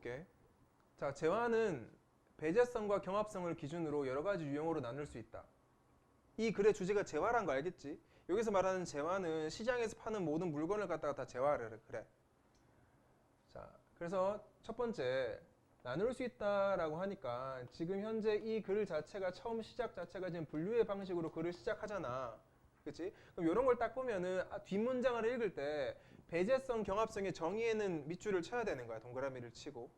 읽어볼게. 자, 재화는 배제성과 경합성을 기준으로 여러 가지 유형으로 나눌 수 있다. 이 글의 주제가 재화란 거 알겠지? 여기서 말하는 재화는 시장에서 파는 모든 물건을 갖다가 다 재화를 그래. 자, 그래서 첫 번째 나눌 수 있다라고 하니까 지금 현재 이 글 자체가 처음 시작 자체가 지금 분류의 방식으로 글을 시작하잖아. 그치? 그럼 이런 걸 딱 보면은 뒷문장을 읽을 때 배제성, 경합성의 정의에는 밑줄을 쳐야 되는 거야. 동그라미를 치고.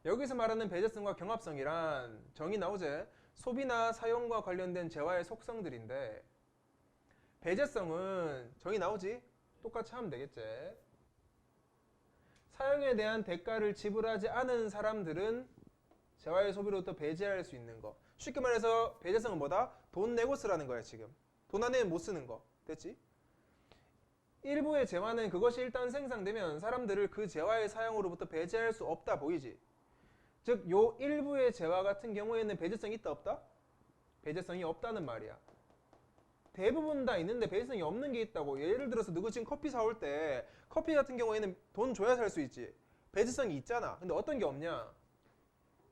여기서 말하는 배제성과 경합성이란 정의 나오제? 소비나 사용과 관련된 재화의 속성들인데 배제성은 정의 나오지? 똑같이 하면 되겠지? 사용에 대한 대가를 지불하지 않은 사람들은 재화의 소비로부터 배제할 수 있는 거. 쉽게 말해서 배제성은 뭐다? 돈 내고 쓰라는 거야 지금. 돈 안 내면 못 쓰는 거. 됐지? 일부의 재화는 그것이 일단 생산되면 사람들을 그 재화의 사용으로부터 배제할 수 없다 보이지? 즉, 요 일부의 재화 같은 경우에는 배제성이 있다 없다? 배제성이 없다는 말이야. 대부분 다 있는데 배제성이 없는 게 있다고. 예를 들어서 누구 지금 커피 사올 때 커피 같은 경우에는 돈 줘야 살 수 있지. 배제성이 있잖아. 근데 어떤 게 없냐?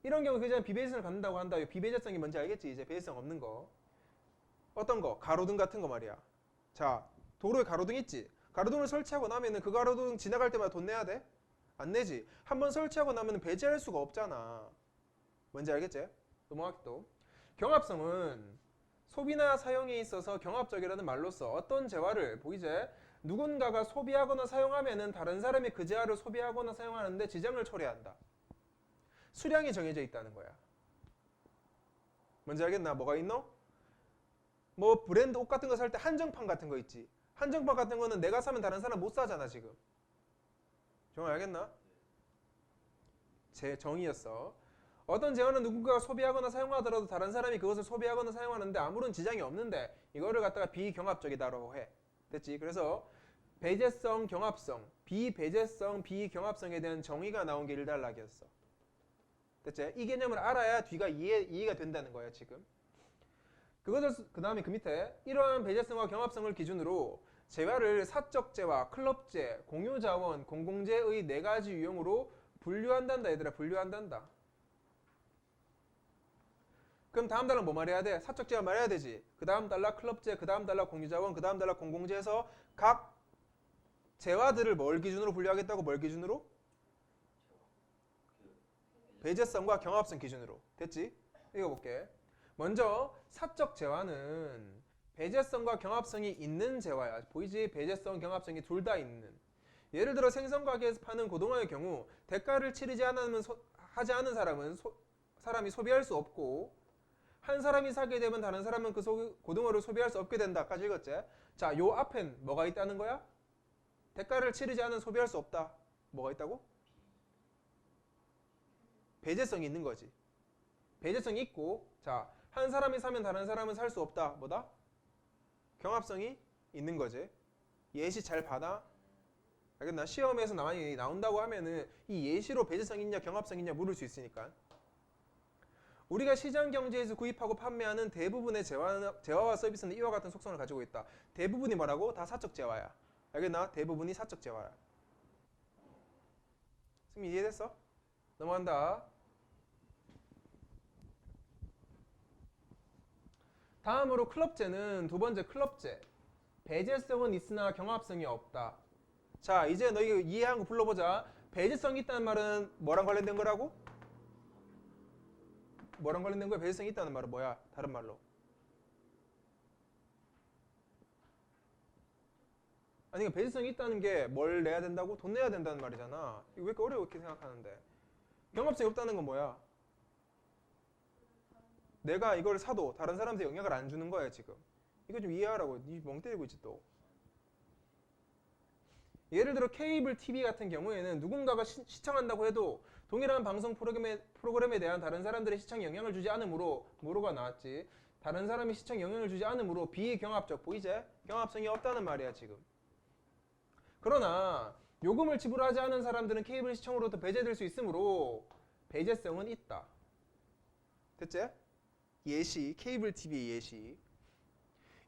이런 경우 그냥 비배제성을 갖는다고 한다. 비배제성이 뭔지 알겠지? 이제 배제성 없는 거. 어떤 거? 가로등 같은 거 말이야. 자, 도로에 가로등 있지? 가로등을 설치하고 나면은 그 가로등 지나갈 때마다 돈 내야 돼? 안 내지. 한번 설치하고 나면 배제할 수가 없잖아. 뭔지 알겠지? 넘어갈게 또. 경합성은 소비나 사용에 있어서 경합적이라는 말로써 어떤 재화를 보이지? 누군가가 소비하거나 사용하면은 다른 사람이 그 재화를 소비하거나 사용하는데 지장을 초래한다. 수량이 정해져 있다는 거야. 뭔지 알겠나? 뭐가 있노? 뭐 브랜드 옷 같은 거 살 때 한정판 같은 거 있지. 한정판 같은 거는 내가 사면 다른 사람 못 사잖아 지금. 정말 알겠나? 제 정의였어. 어떤 재화는 누군가가 소비하거나 사용하더라도 다른 사람이 그것을 소비하거나 사용하는데 아무런 지장이 없는데 이거를 갖다가 비경합적이다라고 해. 됐지? 그래서 배제성, 경합성, 비배제성, 비경합성에 대한 정의가 나온 게 1단락이었어. 됐지? 이 개념을 알아야 뒤가 이해가 된다는 거야 지금. 그것을 그 다음에 그 밑에 이러한 배제성과 경합성을 기준으로 재화를 사적재화, 클럽재, 공유자원, 공공재의 4가지 유형으로 분류한단다. 얘들아, 분류한단다. 그럼 다음 단락 뭐 말해야 돼? 사적재화 말해야 되지. 그 다음 단락 클럽재, 그 다음 단락 공유자원, 그 다음 단락 공공재에서 각 재화들을 뭘 기준으로 분류하겠다고? 뭘 기준으로? 배제성과 경합성 기준으로. 됐지? 읽어볼게. 먼저 사적 재화는 배제성과 경합성이 있는 재화야. 보이지? 배제성, 경합성이 둘 다 있는. 예를 들어 생선가게에서 파는 고등어의 경우 대가를 치르지 하지 않은 사람이 소비할 수 없고 한 사람이 사게 되면 다른 사람은 그 고등어를 소비할 수 없게 된다까지 읽었지? 자, 요 앞엔 뭐가 있다는 거야? 대가를 치르지 않은 소비할 수 없다. 뭐가 있다고? 배제성이 있는 거지. 배제성이 있고, 자, 한 사람이 사면 다른 사람은 살 수 없다. 뭐다? 경합성이 있는 거지. 예시 잘 받아. 알겠나? 시험에서 나온다고 하면은 이 예시로 배제성 있냐 경합성 있냐 물을 수 있으니까. 우리가 시장 경제에서 구입하고 판매하는 대부분의 재화와 서비스는 이와 같은 속성을 가지고 있다. 대부분이 뭐라고? 다 사적 재화야. 알겠나? 대부분이 사적 재화야. 승민 이해됐어? 넘어간다. 다음으로 클럽재는 두 번째 클럽재. 배제성은 있으나 경합성이 없다. 자, 이제 너희 이해한 거 불러보자. 배제성이 있다는 말은 뭐랑 관련된 거라고? 뭐랑 관련된 거야? 배제성이 있다는 말은 뭐야? 다른 말로. 아니, 그러니까 배제성이 있다는 게 뭘 내야 된다고? 돈 내야 된다는 말이잖아. 이거 왜 이렇게 어렵게 생각하는데? 경합성이 없다는 건 뭐야? 내가 이걸 사도 다른 사람한테 영향을 안 주는 거야 지금. 이거 좀 이해하라고. 니 멍 때리고 있지 또. 예를 들어 케이블 TV 같은 경우에는 누군가가 시청한다고 해도 동일한 방송 프로그램에 대한 다른 사람들의 시청에 영향을 주지 않으므로 뭐로가 나왔지. 다른 사람이 시청에 영향을 주지 않으므로 비경합적. 보이지? 경합성이 없다는 말이야 지금. 그러나 요금을 지불하지 않은 사람들은 케이블 시청으로부터 배제될 수 있으므로 배제성은 있다. 됐지? 예시, 케이블 TV 예시.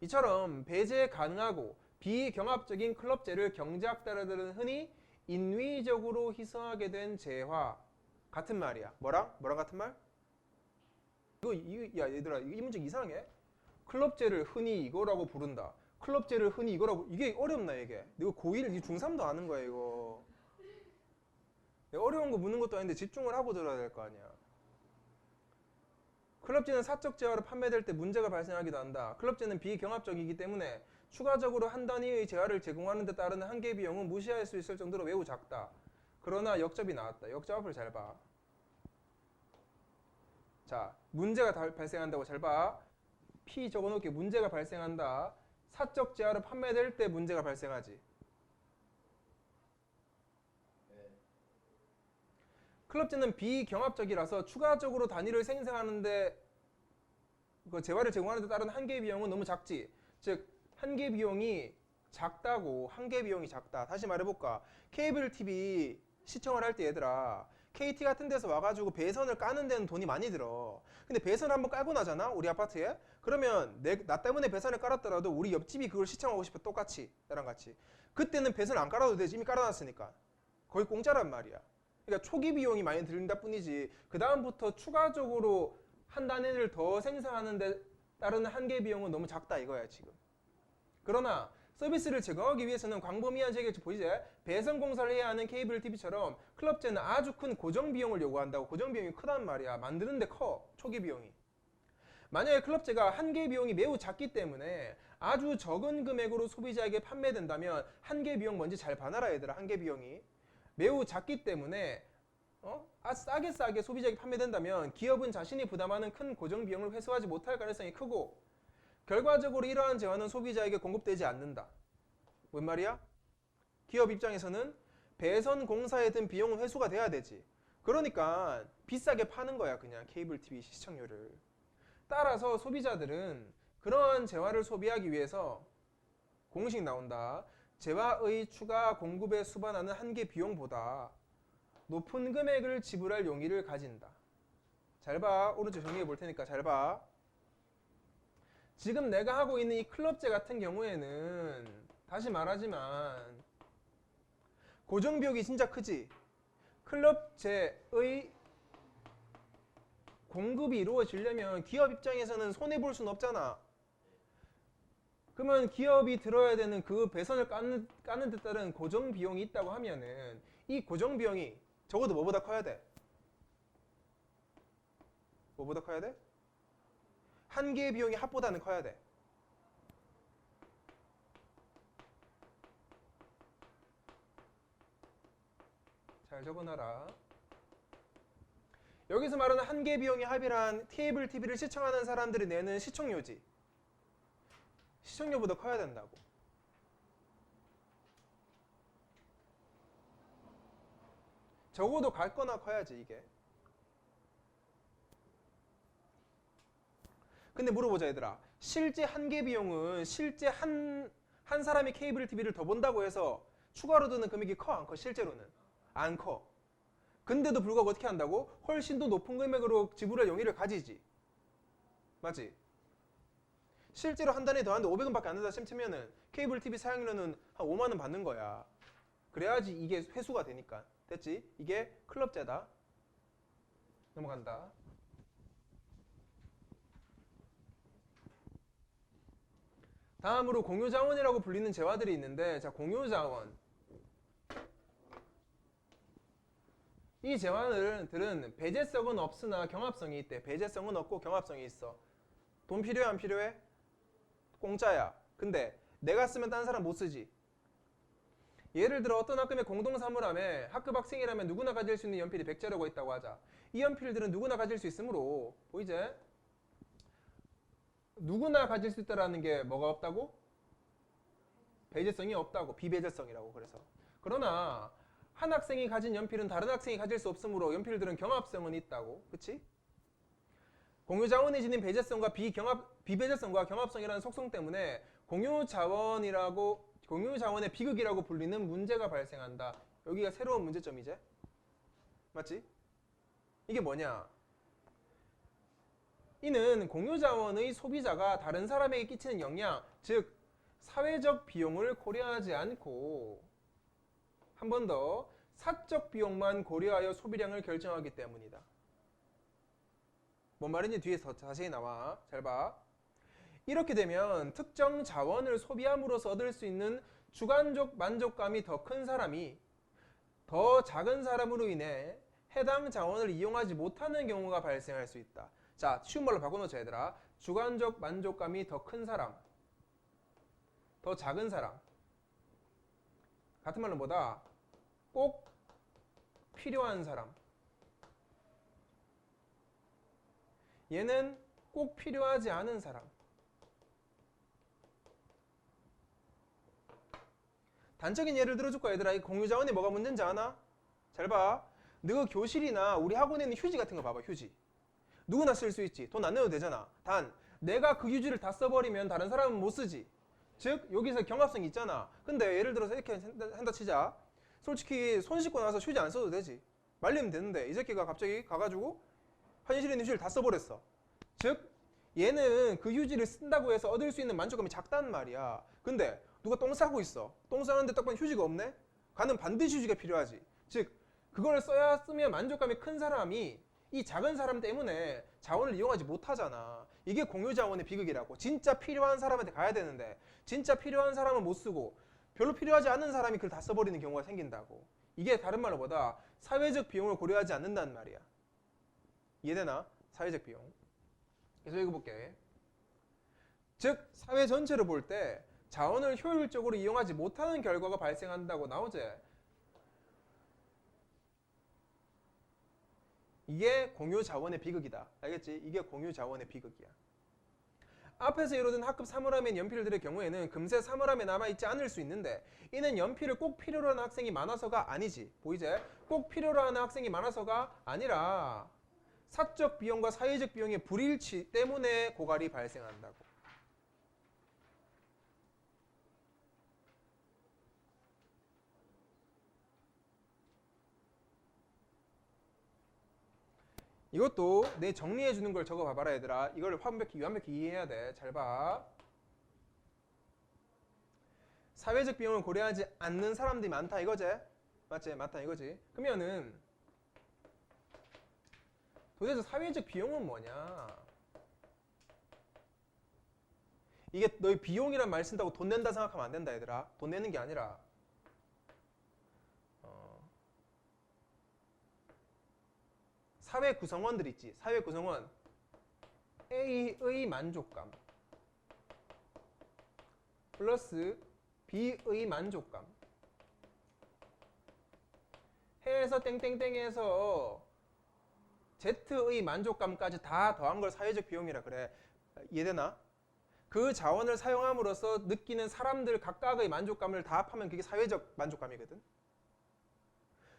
이처럼 배제 가능하고 비경합적인 클럽재를 경제학자들은 흔히 인위적으로 희생하게 된 재화, 같은 말이야. 뭐랑 같은 말? 야 얘들아 이 문제 이상해? 클럽제를 흔히 이거라고 부른다. 클럽제를 흔히 이거라고 이게 어렵나 이게? 이거 고1 중3도 아는 거야 이거. 어려운 거 묻는 것도 아닌데 집중을 하고 들어야 될 거 아니야. 클럽제는 사적 재화로 판매될 때 문제가 발생하기도 한다. 클럽제는 비경합적이기 때문에 추가적으로 한 단위의 재화를 제공하는 데 따르는 한계 비용은 무시할 수 있을 정도로 매우 작다. 그러나 역접이 나왔다. 역접 앞을 잘 봐. 자, 문제가 발생한다고 잘 봐. P 적어놓을게. 문제가 발생한다. 사적 재화로 판매될 때 문제가 발생하지. 클럽제는 비경합적이라서 추가적으로 단위를 생성하는데 그 재화를 제공하는 데 따른 한계 비용은 너무 작지. 즉 한계 비용이 작다고. 한계 비용이 작다. 다시 말해볼까. 케이블 TV 시청을 할 때 얘들아 KT 같은 데서 와가지고 배선을 까는 데는 돈이 많이 들어. 근데 배선 한번 깔고 나잖아 우리 아파트에. 그러면 나 때문에 배선을 깔았더라도 우리 옆집이 그걸 시청하고 싶어. 똑같이 나랑 같이. 그때는 배선 안 깔아도 되지. 이미 깔아놨으니까. 거의 공짜란 말이야. 그러니까 초기 비용이 많이 든다 뿐이지 그 다음부터 추가적으로 한 단위를 더 생산하는 데 따르는 한계 비용은 너무 작다 이거야 지금. 그러나 서비스를 제공하기 위해서는 광범위한 세계 보이지? 배선 공사를 해야 하는 케이블 TV처럼 클럽제는 아주 큰 고정 비용을 요구한다고. 고정 비용이 크단 말이야. 만드는데 커. 초기 비용이. 만약에 클럽제가 한계 비용이 매우 작기 때문에 아주 적은 금액으로 소비자에게 판매된다면 한계 비용 뭔지 잘 봐놔라 얘들아. 한계 비용이 매우 작기 때문에 싸게 소비자에게 판매된다면 기업은 자신이 부담하는 큰 고정 비용을 회수하지 못할 가능성이 크고 결과적으로 이러한 재화는 소비자에게 공급되지 않는다. 뭔 말이야? 기업 입장에서는 배선 공사에 든 비용은 회수가 돼야 되지. 그러니까 비싸게 파는 거야 그냥 케이블 TV 시청료를. 따라서 소비자들은 그러한 재화를 소비하기 위해서 공식 나온다. 재화의 추가 공급에 수반하는 한계 비용보다 높은 금액을 지불할 용의를 가진다. 잘 봐. 오른쪽 정리해 볼 테니까 잘 봐. 지금 내가 하고 있는 이 클럽제 같은 경우에는 다시 말하지만 고정 비용이 진짜 크지. 클럽제의 공급이 이루어지려면 기업 입장에서는 손해볼 수는 없잖아. 그러면 기업이 들어야 되는 그 배선을 까는 데 따른 고정 비용이 있다고 하면은 이 고정 비용이 적어도 뭐보다 커야 돼? 뭐보다 커야 돼? 한계의 비용이 합보다는 커야 돼. 잘 적어놔라. 여기서 말하는 한계 비용이 합이란 케이블 TV를 시청하는 사람들이 내는 시청료지. 시청료보다 커야 된다고. 적어도 같거나 커야지 이게. 근데 물어보자 얘들아. 실제 한계 비용은 실제 한 사람이 케이블 TV를 더 본다고 해서 추가로 드는 금액이 커 안 커? 실제로는 안 커. 근데도 불구하고 어떻게 한다고? 훨씬 더 높은 금액으로 지불할 용의를 가지지. 맞지? 실제로 한 단위 더하는데 500원밖에 안 된다 치면은 케이블 TV 사용료는 한 5만 원 받는 거야. 그래야지 이게 회수가 되니까. 됐지? 이게 클럽제다. 넘어간다. 다음으로 공유자원이라고 불리는 재화들이 있는데, 자, 공유자원. 이 재화들은 배제성은 없으나 경합성이 있대. 배제성은 없고 경합성이 있어. 돈 필요해 안 필요해? 공짜야. 근데 내가 쓰면 다른 사람 못 쓰지. 예를 들어 어떤 학급의 공동사물함에 학급 학생이라면 누구나 가질 수 있는 연필이 100자루가 있다고 하자. 이 연필들은 누구나 가질 수 있으므로 보이지? 누구나 가질 수 있다라는 게 뭐가 없다고? 배제성이 없다고. 비배제성이라고. 그래서 그러나 한 학생이 가진 연필은 다른 학생이 가질 수 없으므로 연필들은 경합성은 있다고. 그치? 공유자원이 지닌 배제성과 비배제성과 경합성이라는 속성 때문에 공유자원의 비극이라고 불리는 문제가 발생한다. 여기가 새로운 문제점이지. 맞지? 이게 뭐냐? 이는 공유자원의 소비자가 다른 사람에게 끼치는 영향, 즉 사회적 비용을 고려하지 않고 한 번 더 사적 비용만 고려하여 소비량을 결정하기 때문이다. 뭔 말인지 뒤에서 더 자세히 나와. 잘 봐. 이렇게 되면 특정 자원을 소비함으로써 얻을 수 있는 주관적 만족감이 더 큰 사람이 더 작은 사람으로 인해 해당 자원을 이용하지 못하는 경우가 발생할 수 있다. 자, 쉬운 말로 바꿔놓자 얘들아. 주관적 만족감이 더 큰 사람, 더 작은 사람. 같은 말로 뭐다? 꼭 필요한 사람. 얘는 꼭 필요하지 않은 사람. 단적인 예를 들어줄까 얘들아? 이 공유자원이 뭐가 문제인지 아나? 잘 봐. 너 교실이나 우리 학원에 있는 휴지 같은 거 봐봐. 휴지. 누구나 쓸 수 있지. 돈 안 내도 되잖아. 단 내가 그 휴지를 다 써버리면 다른 사람은 못 쓰지. 즉 여기서 경합성이 있잖아. 근데 예를 들어서 이렇게 한다 치자. 솔직히 손 씻고 나서 휴지 안 써도 되지. 말리면 되는데 이 새끼가 갑자기 가가지고 화장실에 있는 휴지를 다 써버렸어. 즉 얘는 그 휴지를 쓴다고 해서 얻을 수 있는 만족감이 작단 말이야. 근데 누가 똥 싸고 있어. 똥 싸는데 딱 보면 휴지가 없네? 가는 반드시 휴지가 필요하지. 즉 그걸 쓰면 만족감이 큰 사람이 이 작은 사람 때문에 자원을 이용하지 못하잖아. 이게 공유자원의 비극이라고. 진짜 필요한 사람한테 가야 되는데 진짜 필요한 사람은 못 쓰고 별로 필요하지 않은 사람이 그걸 다 써버리는 경우가 생긴다고. 이게 다른 말로 보다 사회적 비용을 고려하지 않는다는 말이야. 이해되나? 사회적 비용. 계속 읽어볼게. 즉 사회 전체를 볼 때 자원을 효율적으로 이용하지 못하는 결과가 발생한다고 나오지. 이게 공유자원의 비극이다. 알겠지? 이게 공유자원의 비극이야. 앞에서 이루어진 학급 사물함의 연필들의 경우에는 금세 사물함에 남아있지 않을 수 있는데 이는 연필을 꼭 필요로 하는 학생이 많아서가 아니지. 보이지? 꼭 필요로 하는 학생이 많아서가 아니라 사적 비용과 사회적 비용의 불일치 때문에 고갈이 발생한다고. 이것도 내 정리해 주는 걸 적어 봐봐라 얘들아. 이걸 완벽히 이해해야 돼. 잘 봐. 사회적 비용을 고려하지 않는 사람들이 많다 이거지? 맞지? 많다 이거지? 그러면은 도대체 사회적 비용은 뭐냐? 이게 너희 비용이란 말 쓴다고 돈 낸다 생각하면 안 된다 얘들아. 돈 내는 게 아니라 사회 구성원들 있지. 사회 구성원 A의 만족감 플러스 B의 만족감 해에서 땡땡땡에서 Z의 만족감까지 다 더한 걸 사회적 비용이라 그래. 이해되나? 그 자원을 사용함으로써 느끼는 사람들 각각의 만족감을 다 합하면 그게 사회적 만족감이거든.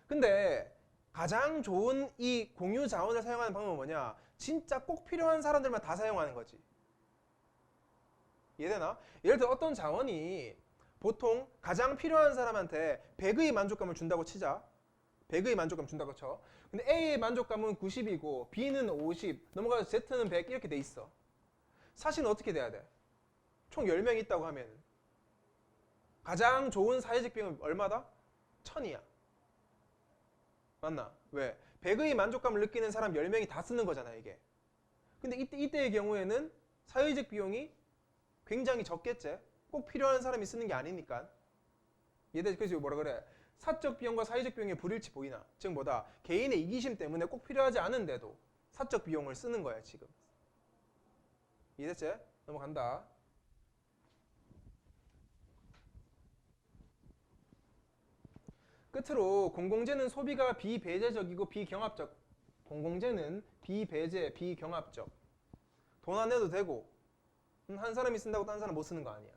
근데 가장 좋은 이 공유 자원을 사용하는 방법은 뭐냐? 진짜 꼭 필요한 사람들만 다 사용하는 거지. 이해되나? 예를 들어 어떤 자원이 보통 가장 필요한 사람한테 100의 만족감을 준다고 치자. 100의 만족감 준다고 쳐. 근데 A의 만족감은 90이고 B는 50, 넘어가서 Z는 100 이렇게 돼 있어. 사실은 어떻게 돼야 돼? 총 10명 있다고 하면 가장 좋은 사회적 비용은 얼마다? 1000이야. 맞나? 왜? 100의 만족감을 느끼는 사람 10명이 다 쓰는 거잖아 이게. 근데 이때의 경우에는 사회적 비용이 굉장히 적겠지? 꼭 필요한 사람이 쓰는 게 아니니까. 얘들 그래서 뭐라 그래? 사적 비용과 사회적 비용의 불일치 보이나? 즉 뭐다? 개인의 이기심 때문에 꼭 필요하지 않은데도 사적 비용을 쓰는 거야 지금. 이해됐지? 넘어간다. 끝으로 공공재는 소비가 비배제적이고 비경합적. 공공재는 비배제, 비경합적. 돈 안 내도 되고 한 사람이 쓴다고 다른 사람 못 쓰는 거 아니야.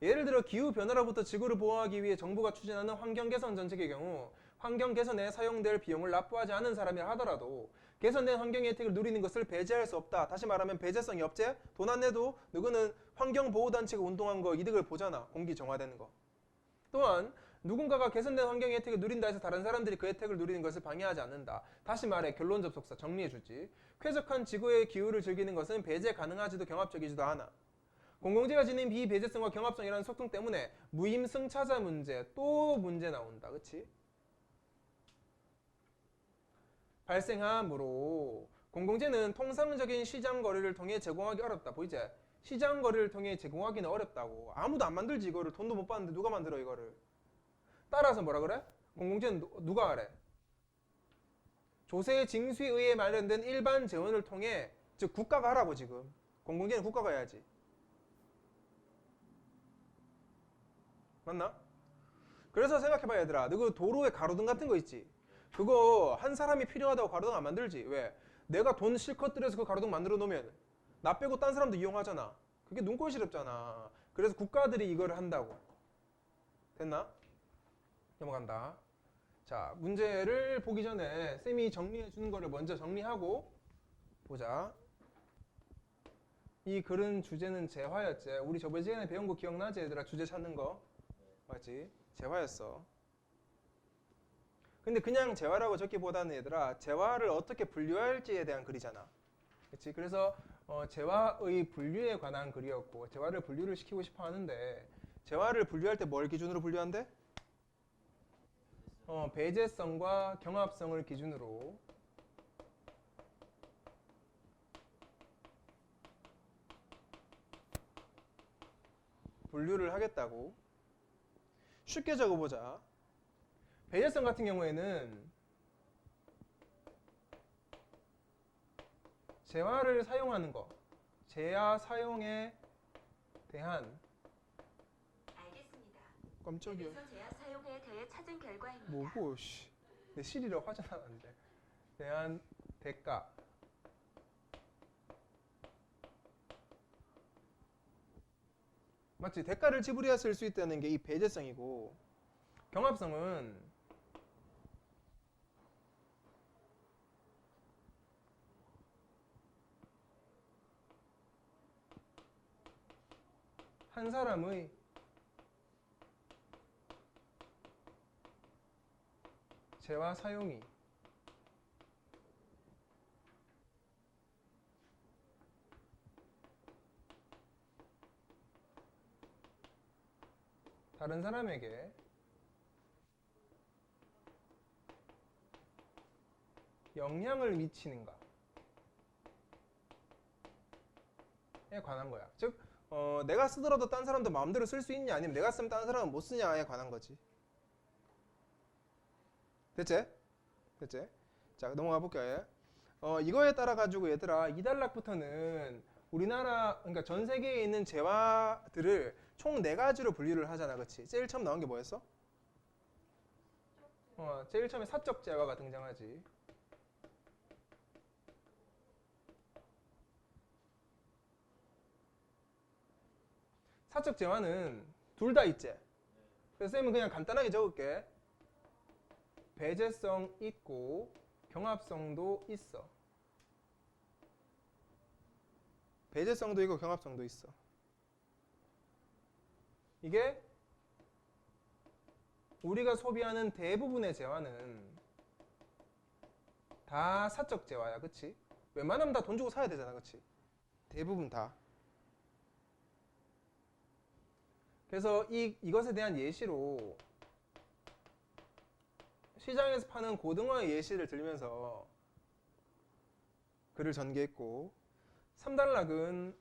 예를 들어 기후변화로부터 지구를 보호하기 위해 정부가 추진하는 환경개선 정책의 경우 환경 개선에 사용될 비용을 납부하지 않은 사람이라 하더라도 개선된 환경의 혜택을 누리는 것을 배제할 수 없다. 다시 말하면 배제성이 없지? 돈 안 내도 누구는 환경보호단체가 운동한 거 이득을 보잖아. 공기 정화되는 거. 또한 누군가가 개선된 환경의 혜택을 누린다 해서 다른 사람들이 그 혜택을 누리는 것을 방해하지 않는다. 다시 말해 결론 접속사 정리해주지. 쾌적한 지구의 기후를 즐기는 것은 배제 가능하지도 경합적이지도 않아. 공공재가 지닌 비배제성과 경합성이라는 속성 때문에 무임승차자 문제 또 문제 나온다. 그치? 발생하므로 공공재는 통상적인 시장 거래를 통해 제공하기 어렵다. 보이지? 시장 거래를 통해 제공하기는 어렵다고. 아무도 안 만들지 이거를. 돈도 못 받는데 누가 만들어 이거를. 따라서 뭐라 그래? 공공재는 누가 하래? 조세 징수에 의해 마련된 일반 재원을 통해, 즉 국가가 하라고. 지금 공공재는 국가가 해야지. 맞나? 그래서 생각해봐 얘들아. 너 그 도로에 가로등 같은 거 있지? 그거 한 사람이 필요하다고 가로등 안 만들지. 왜? 내가 돈 실컷 들여서 그 가로등 만들어 놓으면 나 빼고 딴 사람도 이용하잖아. 그게 눈꼴 시렵잖아. 그래서 국가들이 이거를 한다고. 됐나? 넘어간다. 자, 문제를 보기 전에 쌤이 정리해 주는 거를 먼저 정리하고 보자. 이 글은 주제는 재화였지. 우리 저번 시간에 배운 거 기억나지 얘들아? 주제 찾는 거. 맞지? 재화였어. 근데 그냥 재화라고 적기보다는 얘들아, 재화를 어떻게 분류할지에 대한 글이잖아. 그렇지? 그래서 재화의 분류에 관한 글이었고, 재화를 분류를 시키고 싶어 하는데, 재화를 분류할 때 뭘 기준으로 분류한대? 배제성과 경합성을 기준으로 분류를 하겠다고. 쉽게 적어보자. 배제성 같은 경우에는 재화를 사용하는 거, 재화 사용에 대한. 알겠습니다. 깜짝이야. 여기서 재화 사용에 대해 찾은 결과입니다. 뭐고? 씨. 내 시리라 화잖아. 안 돼. 대한 대가. 맞지? 대가를 지불해야 쓸 수 있다는 게 이 배제성이고, 경합성은 한 사람의 재화 사용이 다른 사람에게 영향을 미치는가에 관한 거야. 즉 내가 쓰더라도 딴 사람도 마음대로 쓸 수 있냐, 아니면 내가 쓰면 딴 사람은 못 쓰냐에 관한 거지. 됐지? 됐지? 자, 넘어가 볼게. 이거에 따라 가지고 얘들아, 이 단락부터는 우리나라, 그러니까 전 세계에 있는 재화들을 총 4가지로 분류를 하잖아. 그치? 제일 처음 나온 게 뭐였어? 제일 처음에 사적 재화가 등장하지. 사적 재화는 둘 다 있지. 그래서 쌤은 그냥 간단하게 적을게. 배제성 있고 경합성도 있어. 배제성도 있고 경합성도 있어. 이게 우리가 소비하는 대부분의 재화는 다 사적 재화야. 그치? 웬만하면 다 돈 주고 사야 되잖아. 그치? 대부분 다. 그래서 이것에 대한 예시로 시장에서 파는 고등어의 예시를 들면서 글을 전개했고, 3단락은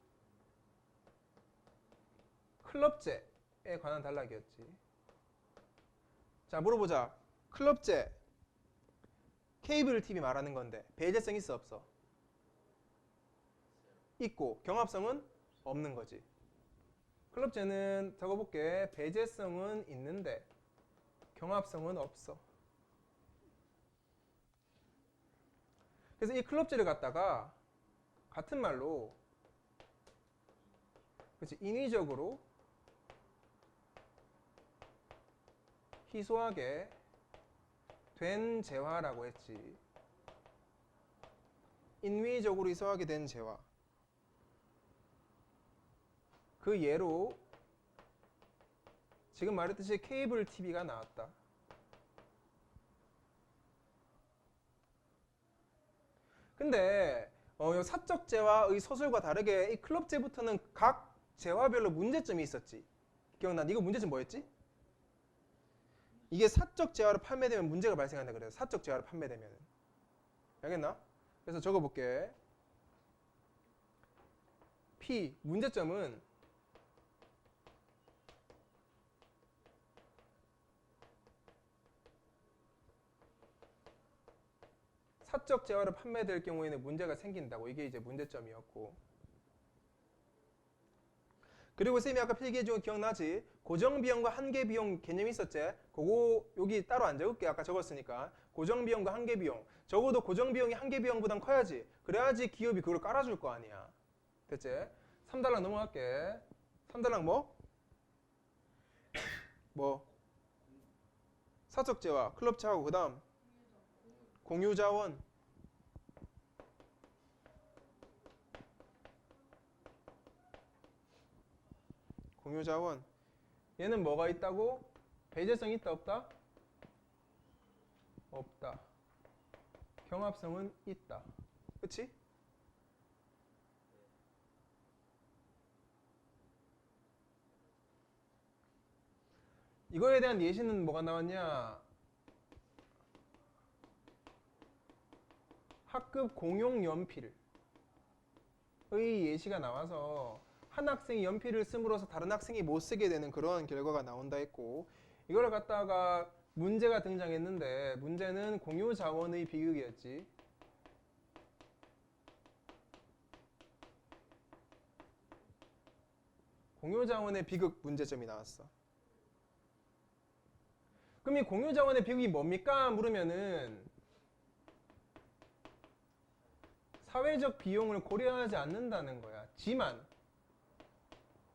클럽제에 관한 단락이었지. 자, 물어보자. 클럽제, 케이블 TV 말하는 건데 배제성 있어 없어? 있고 경합성은 없는 거지. 클럽제는 적어볼게. 배제성은 있는데 경합성은 없어. 그래서 이 클럽제를 갖다가 같은 말로, 그치, 인위적으로 희소하게 된 재화라고 했지. 인위적으로 희소하게 된 재화. 그 예로 지금 말했듯이 케이블 TV가 나왔다. 근데 사적 재화의 서술과 다르게 이 클럽제부터는 각 재화별로 문제점이 있었지. 기억나? 이거 문제점 뭐였지? 이게 사적 재화로 판매되면 문제가 발생한다 그래요. 사적 재화로 판매되면. 알겠나? 그래서 적어볼게. P 문제점은 사적 재화로 판매될 경우에는 문제가 생긴다고. 이게 이제 문제점이었고. 그리고 쌤이 아까 필기해준 거 기억나지? 고정비용과 한계비용 개념이 있었지? 그거 여기 따로 안 적을게. 아까 적었으니까. 고정비용과 한계비용. 적어도 고정비용이 한계비용보단 커야지. 그래야지 기업이 그걸 깔아줄 거 아니야. 됐지? 3달랑 넘어갈게. 3달랑 뭐? 뭐? 사적재화, 클럽차하고 그 다음 공유자원. 공유자원. 얘는 뭐가 있다고? 배제성이 있다 없다? 없다. 경합성은 있다. 그치? 이거에 대한 예시는 뭐가 나왔냐? 학급 공용 연필의 예시가 나와서 한 학생이 연필을 씀으로써 다른 학생이 못 쓰게 되는 그런 결과가 나온다 했고, 이걸 갖다가 문제가 등장했는데 문제는 공유 자원의 비극이었지. 공유 자원의 비극 문제점이 나왔어. 그럼 이 공유 자원의 비극이 뭡니까? 물으면은 사회적 비용을 고려하지 않는다는 거야. 지만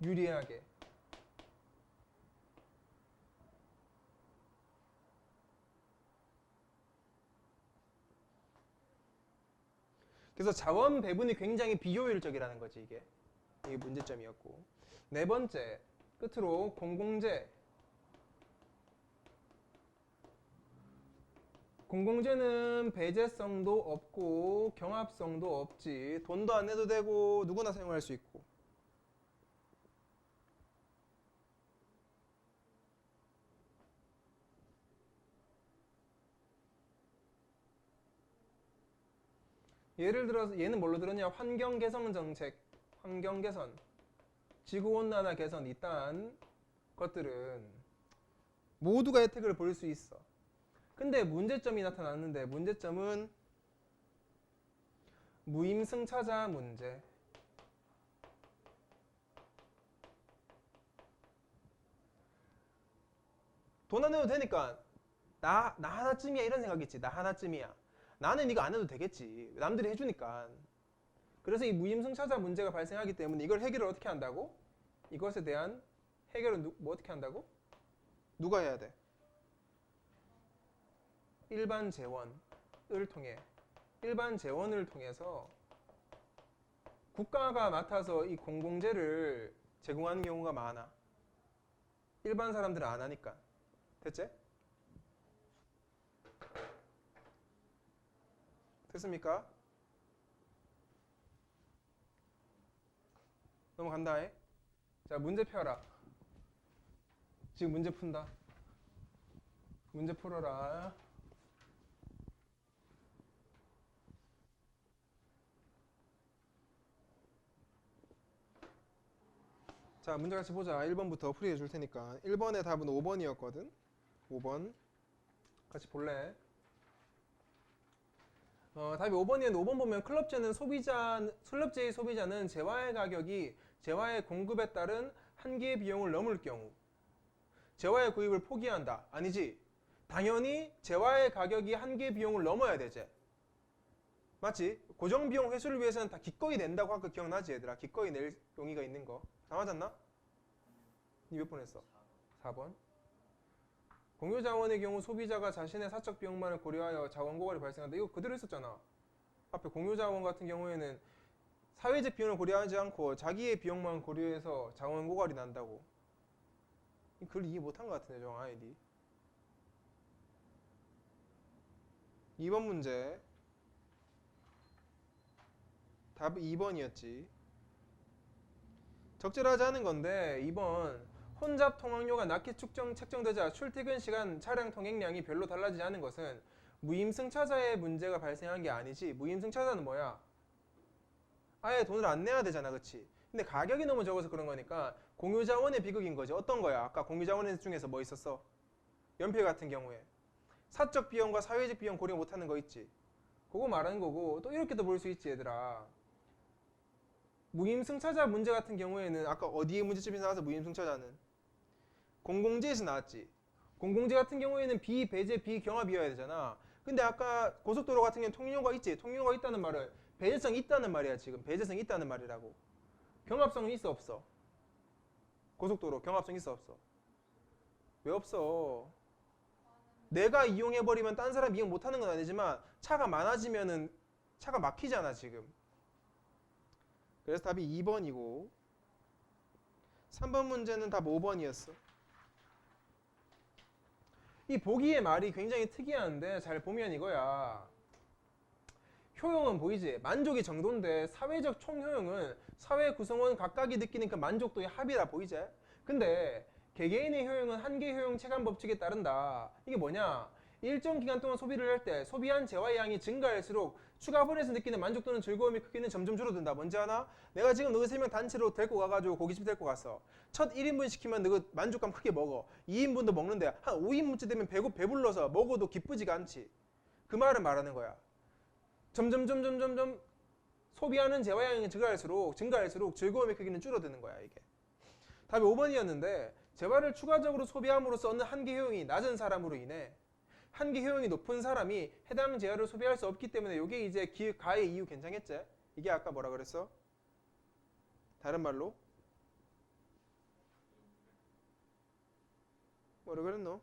유리하게. 그래서 자원 배분이 굉장히 비효율적이라는 거지, 이게. 이게 문제점이었고. 네 번째, 끝으로 공공재. 공공재는 배제성도 없고 경합성도 없지. 돈도 안 내도 되고 누구나 사용할 수 있고. 예를 들어서 얘는 뭘로 들었냐? 환경 개선 정책, 환경 개선, 지구 온난화 개선, 이딴 것들은 모두가 혜택을 볼 수 있어. 근데 문제점이 나타났는데, 문제점은 무임승차자 문제. 돈 안 내도 되니까 나 하나쯤이야 이런 생각이지. 나 하나쯤이야. 나는 이거 안 해도 되겠지. 남들이 해주니까. 그래서 이 무임승차자 문제가 발생하기 때문에 이걸 해결을 어떻게 한다고? 이것에 대한 해결은 뭐 어떻게 한다고? 누가 해야 돼? 일반 재원을 통해, 일반 재원을 통해서 국가가 맡아서 이 공공재를 제공하는 경우가 많아. 일반 사람들은 안 하니까. 됐지? 됐습니까? 넘어간다. 자, 문제 펴라. 지금 문제 푼다. 문제 풀어라. 자, 문제 같이 보자. 1번부터 풀이해 줄 테니까. 1번의 답은 5번이었거든. 5번. 같이 볼래? 답이 5번이었는데 5번 보면 클럽제의 소비자는 재화의 가격이 재화의 공급에 따른 한계의 비용을 넘을 경우 재화의 구입을 포기한다. 아니지? 당연히 재화의 가격이 한계의 비용을 넘어야 되지. 맞지? 고정비용 회수를 위해서는 다 기꺼이 낸다고 아까 기억나지 얘들아? 기꺼이 낼 용의가 있는 거. 다 맞았나? 니 몇 번 했어? 4번. 공유자원의 경우 소비자가 자신의 사적 비용만을 고려하여 자원 고갈이 발생한다. 이거 그대로 했었잖아. 앞에 공유자원 같은 경우에는 사회적 비용을 고려하지 않고 자기의 비용만 고려해서 자원 고갈이 난다고. 그걸 이해 못한 것 같은데 정 아이디. 2번 문제. 답 2번이었지. 적절하지 않은 건데 2번 혼잡 통학료가 낮게 책정되자 출퇴근 시간 차량 통행량이 별로 달라지지 않은 것은 무임승차자의 문제가 발생한 게 아니지. 무임승차자는 뭐야? 아예 돈을 안 내야 되잖아, 그치? 근데 가격이 너무 적어서 그런 거니까 공유자원의 비극인 거지. 어떤 거야? 아까 공유자원 중에서 뭐 있었어? 연필 같은 경우에 사적 비용과 사회적 비용 고려 못하는 거 있지. 그거 말하는 거고, 또 이렇게도 볼 수 있지, 얘들아. 무임승차자 문제 같은 경우에는 아까 어디에 문제집에서 나와서 무임승차자는 공공재에서 나왔지. 공공재 같은 경우에는 비배제 비경합이어야 되잖아. 근데 아까 고속도로 같은 경우는 통유가 있지. 통유가 있다는 말은 배제성이 있다는 말이야. 지금 배제성이 있다는 말이라고. 경합성은 있어 없어? 고속도로 경합성 있어 없어? 왜 없어? 내가 이용해버리면 딴 사람 이용 못하는 건 아니지만 차가 많아지면은 차가 막히잖아 지금. 그래서 답이 2번이고 3번 문제는 답 5번이었어. 이 보기의 말이 굉장히 특이한데 잘 보면 이거야. 효용은 보이지? 만족이 정도인데 사회적 총효용은 사회 구성원 각각이 느끼는 그 만족도의 합이라 보이지? 근데 개개인의 효용은 한계 효용 체감 법칙에 따른다. 이게 뭐냐? 일정 기간 동안 소비를 할 때 소비한 재화의 양이 증가할수록 추가분해서 느끼는 만족도는 즐거움의 크기는 점점 줄어든다. 뭔지 아나? 내가 지금 너희 3명 단체로 데리고 가가지고 고깃집 데리고 갔어. 첫 1인분 시키면 너가 만족감 크게 먹어. 2인분도 먹는데 한 5인분째 되면 배불러서 먹어도 기쁘지가 않지. 그 말을 말하는 거야. 점점 소비하는 재화량이 증가할수록 즐거움의 크기는 줄어드는 거야, 이게. 답이 5번이었는데 재화를 추가적으로 소비함으로써 얻는 한계 효용이 낮은 사람으로 인해 한계 효용이 높은 사람이 해당 재화를 소비할 수 없기 때문에 이게 이제 가의 이유 괜찮겠지? 이게 아까 뭐라 그랬어? 다른 말로? 뭐라 그랬노?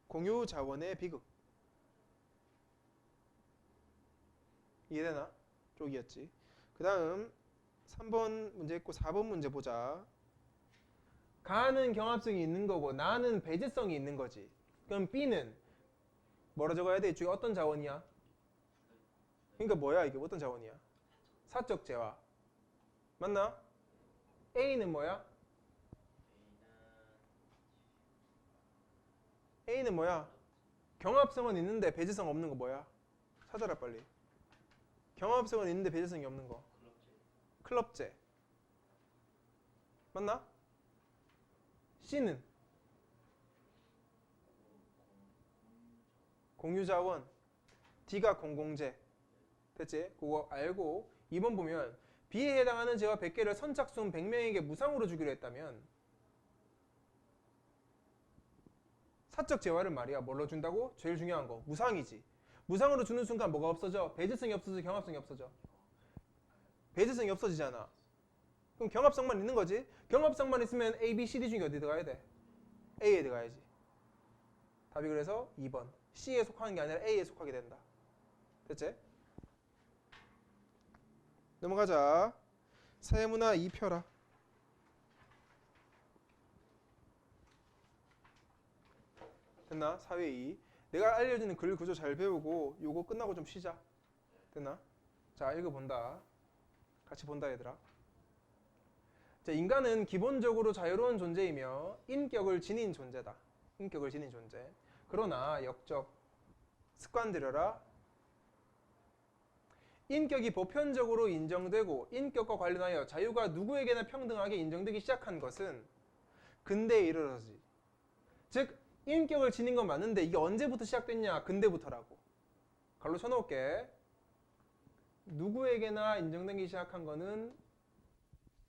공유 자원의 비극. 이해되나? 쪽이었지. 그 다음 3번 문제 있고 4번 문제 보자. 가는 경합성이 있는 거고 나는 배제성이 있는 거지. 그럼 B는 뭐라 적어야 돼? 이쪽에 어떤 자원이야? 그러니까 뭐야 이게? 어떤 자원이야? 사적 재화. 맞나? A는 뭐야? A는 뭐야? 경합성은 있는데 배제성 없는 거 뭐야? 찾아라 빨리. 경합성은 있는데 배제성이 없는 거. 클럽제. 맞나? C는 공유자원. D가 공공재. 됐지? 그거 알고 2번 보면 B에 해당하는 재화 100개를 선착순 100명에게 무상으로 주기로 했다면 사적 재화를 말이야 뭘로 준다고? 제일 중요한 거 무상이지. 무상으로 주는 순간 뭐가 없어져? 배제성이 없어져? 경합성이 없어져? 배제성이 없어지잖아. 그럼 경합성만 있는 거지. 경합성만 있으면 A, B, C, D 중에 어디 들어가야 돼? A에 들어가야지. 답이 그래서 2번. C에 속하는 게 아니라 A에 속하게 된다. 됐지? 넘어가자. 사회문화 2펴라. 됐나? 사회 2. 내가 알려주는 글 구조 잘 배우고 요거 끝나고 좀 쉬자. 됐나? 자, 읽어본다. 같이 본다 얘들아. 자, 인간은 기본적으로 자유로운 존재이며 인격을 지닌 존재다. 인격을 지닌 존재. 그러나 역적 습관 들여라. 인격이 보편적으로 인정되고 인격과 관련하여 자유가 누구에게나 평등하게 인정되기 시작한 것은 근대에 이르러지. 즉 인격을 지닌 건 맞는데 이게 언제부터 시작됐냐? 근대부터라고. 갈로 쳐놓을게. 누구에게나 인정되기 시작한 거는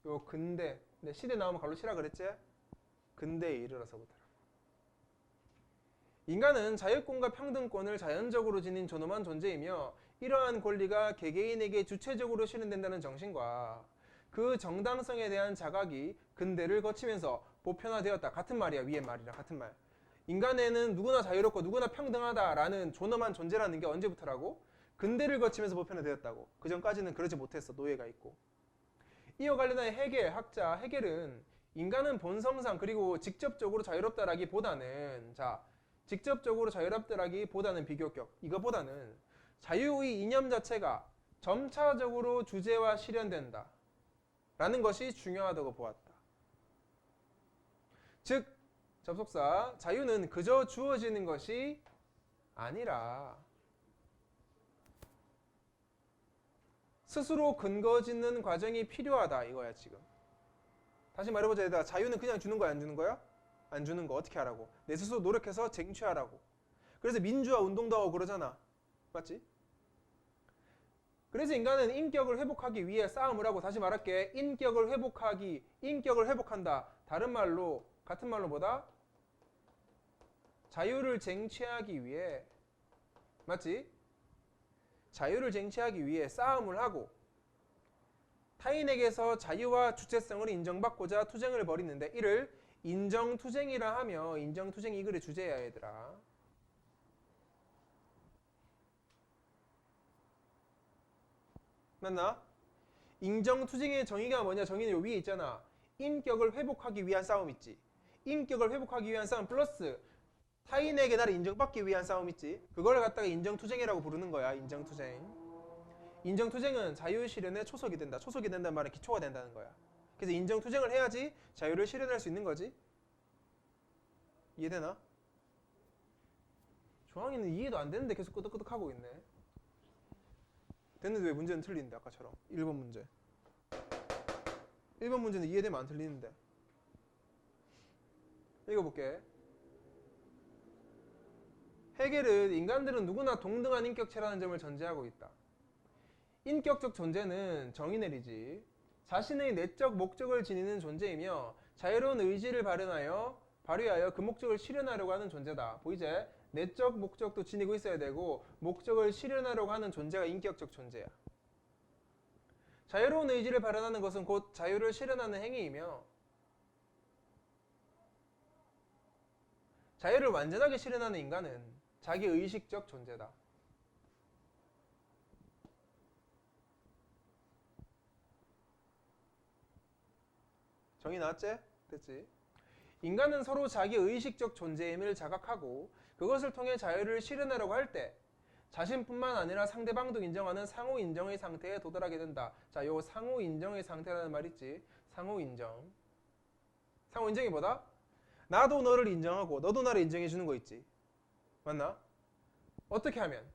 요 근대. 근데 시대 나오면 갈로 치라 그랬지? 근대에 이르러서부터. 인간은 자유권과 평등권을 자연적으로 지닌 존엄한 존재이며 이러한 권리가 개개인에게 주체적으로 실현된다는 정신과 그 정당성에 대한 자각이 근대를 거치면서 보편화되었다. 같은 말이야. 위의 말이랑 같은 말. 인간에는 누구나 자유롭고 누구나 평등하다라는 존엄한 존재라는 게 언제부터라고? 근대를 거치면서 보편화되었다고. 그 전까지는 그러지 못했어. 노예가 있고. 이와 관련하여 학자 헤겔은 인간은 본성상 그리고 직접적으로 자유롭다라기보다는 직접적으로 자유롭다라기보다는 비교격 이거보다는 자유의 이념 자체가 점차적으로 주제와 실현된다 라는 것이 중요하다고 보았다. 즉 접속사 자유는 그저 주어지는 것이 아니라 스스로 근거 짓는 과정이 필요하다 이거야 지금. 다시 말해보자 얘들아. 자유는 그냥 주는 거야 안 주는 거야? 안 주는 거. 어떻게 하라고? 내 스스로 노력해서 쟁취하라고. 그래서 민주화 운동도 하고 그러잖아. 맞지? 그래서 인간은 인격을 회복하기 위해 싸움을 하고, 다시 말할게. 인격을 회복한다. 다른 말로, 같은 말로 뭐다? 자유를 쟁취하기 위해, 맞지? 자유를 쟁취하기 위해 싸움을 하고 타인에게서 자유와 주체성을 인정받고자 투쟁을 벌이는데 이를 인정투쟁이라 하며, 인정투쟁이 이 글의 주제야 얘들아. 맞나? 인정투쟁의 정의가 뭐냐? 정의는 요 위에 있잖아. 인격을 회복하기 위한 싸움 있지. 인격을 회복하기 위한 싸움 플러스 타인에게 나를 인정받기 위한 싸움 있지. 그걸 갖다가 인정투쟁이라고 부르는 거야. 인정투쟁. 인정투쟁은 자유 실현의 초석이 된다. 초석이 된다는 말은 기초가 된다는 거야. 그래서 인정투쟁을 해야지 자유를 실현할 수 있는 거지. 이해되나? 조항이는 이해도 안 되는데 계속 끄덕끄덕하고 있네. 됐는데 왜 문제는 틀리는데 아까처럼 1번 문제 1번 문제는 이해되면 안 틀리는데. 읽어볼게. 헤겔은 인간들은 누구나 동등한 인격체라는 점을 전제하고 있다. 인격적 존재는 정의 내리지 자신의 내적 목적을 지니는 존재이며 자유로운 의지를 발휘하여 그 목적을 실현하려고 하는 존재다. 보이지? 내적 목적도 지니고 있어야 되고 목적을 실현하려고 하는 존재가 인격적 존재야. 자유로운 의지를 발현하는 것은 곧 자유를 실현하는 행위이며 자유를 완전하게 실현하는 인간은 자기 의식적 존재다. 정의 나왔지? 됐지? 인간은 서로 자기 의식적 존재임을 자각하고 그것을 통해 자유를 실현하려고 할 때 자신뿐만 아니라 상대방도 인정하는 상호 인정의 상태에 도달하게 된다. 자, 요 상호 인정의 상태라는 말 있지? 상호 인정. 상호 인정이 뭐다? 나도 너를 인정하고 너도 나를 인정해 주는 거 있지. 맞나? 어떻게 하면?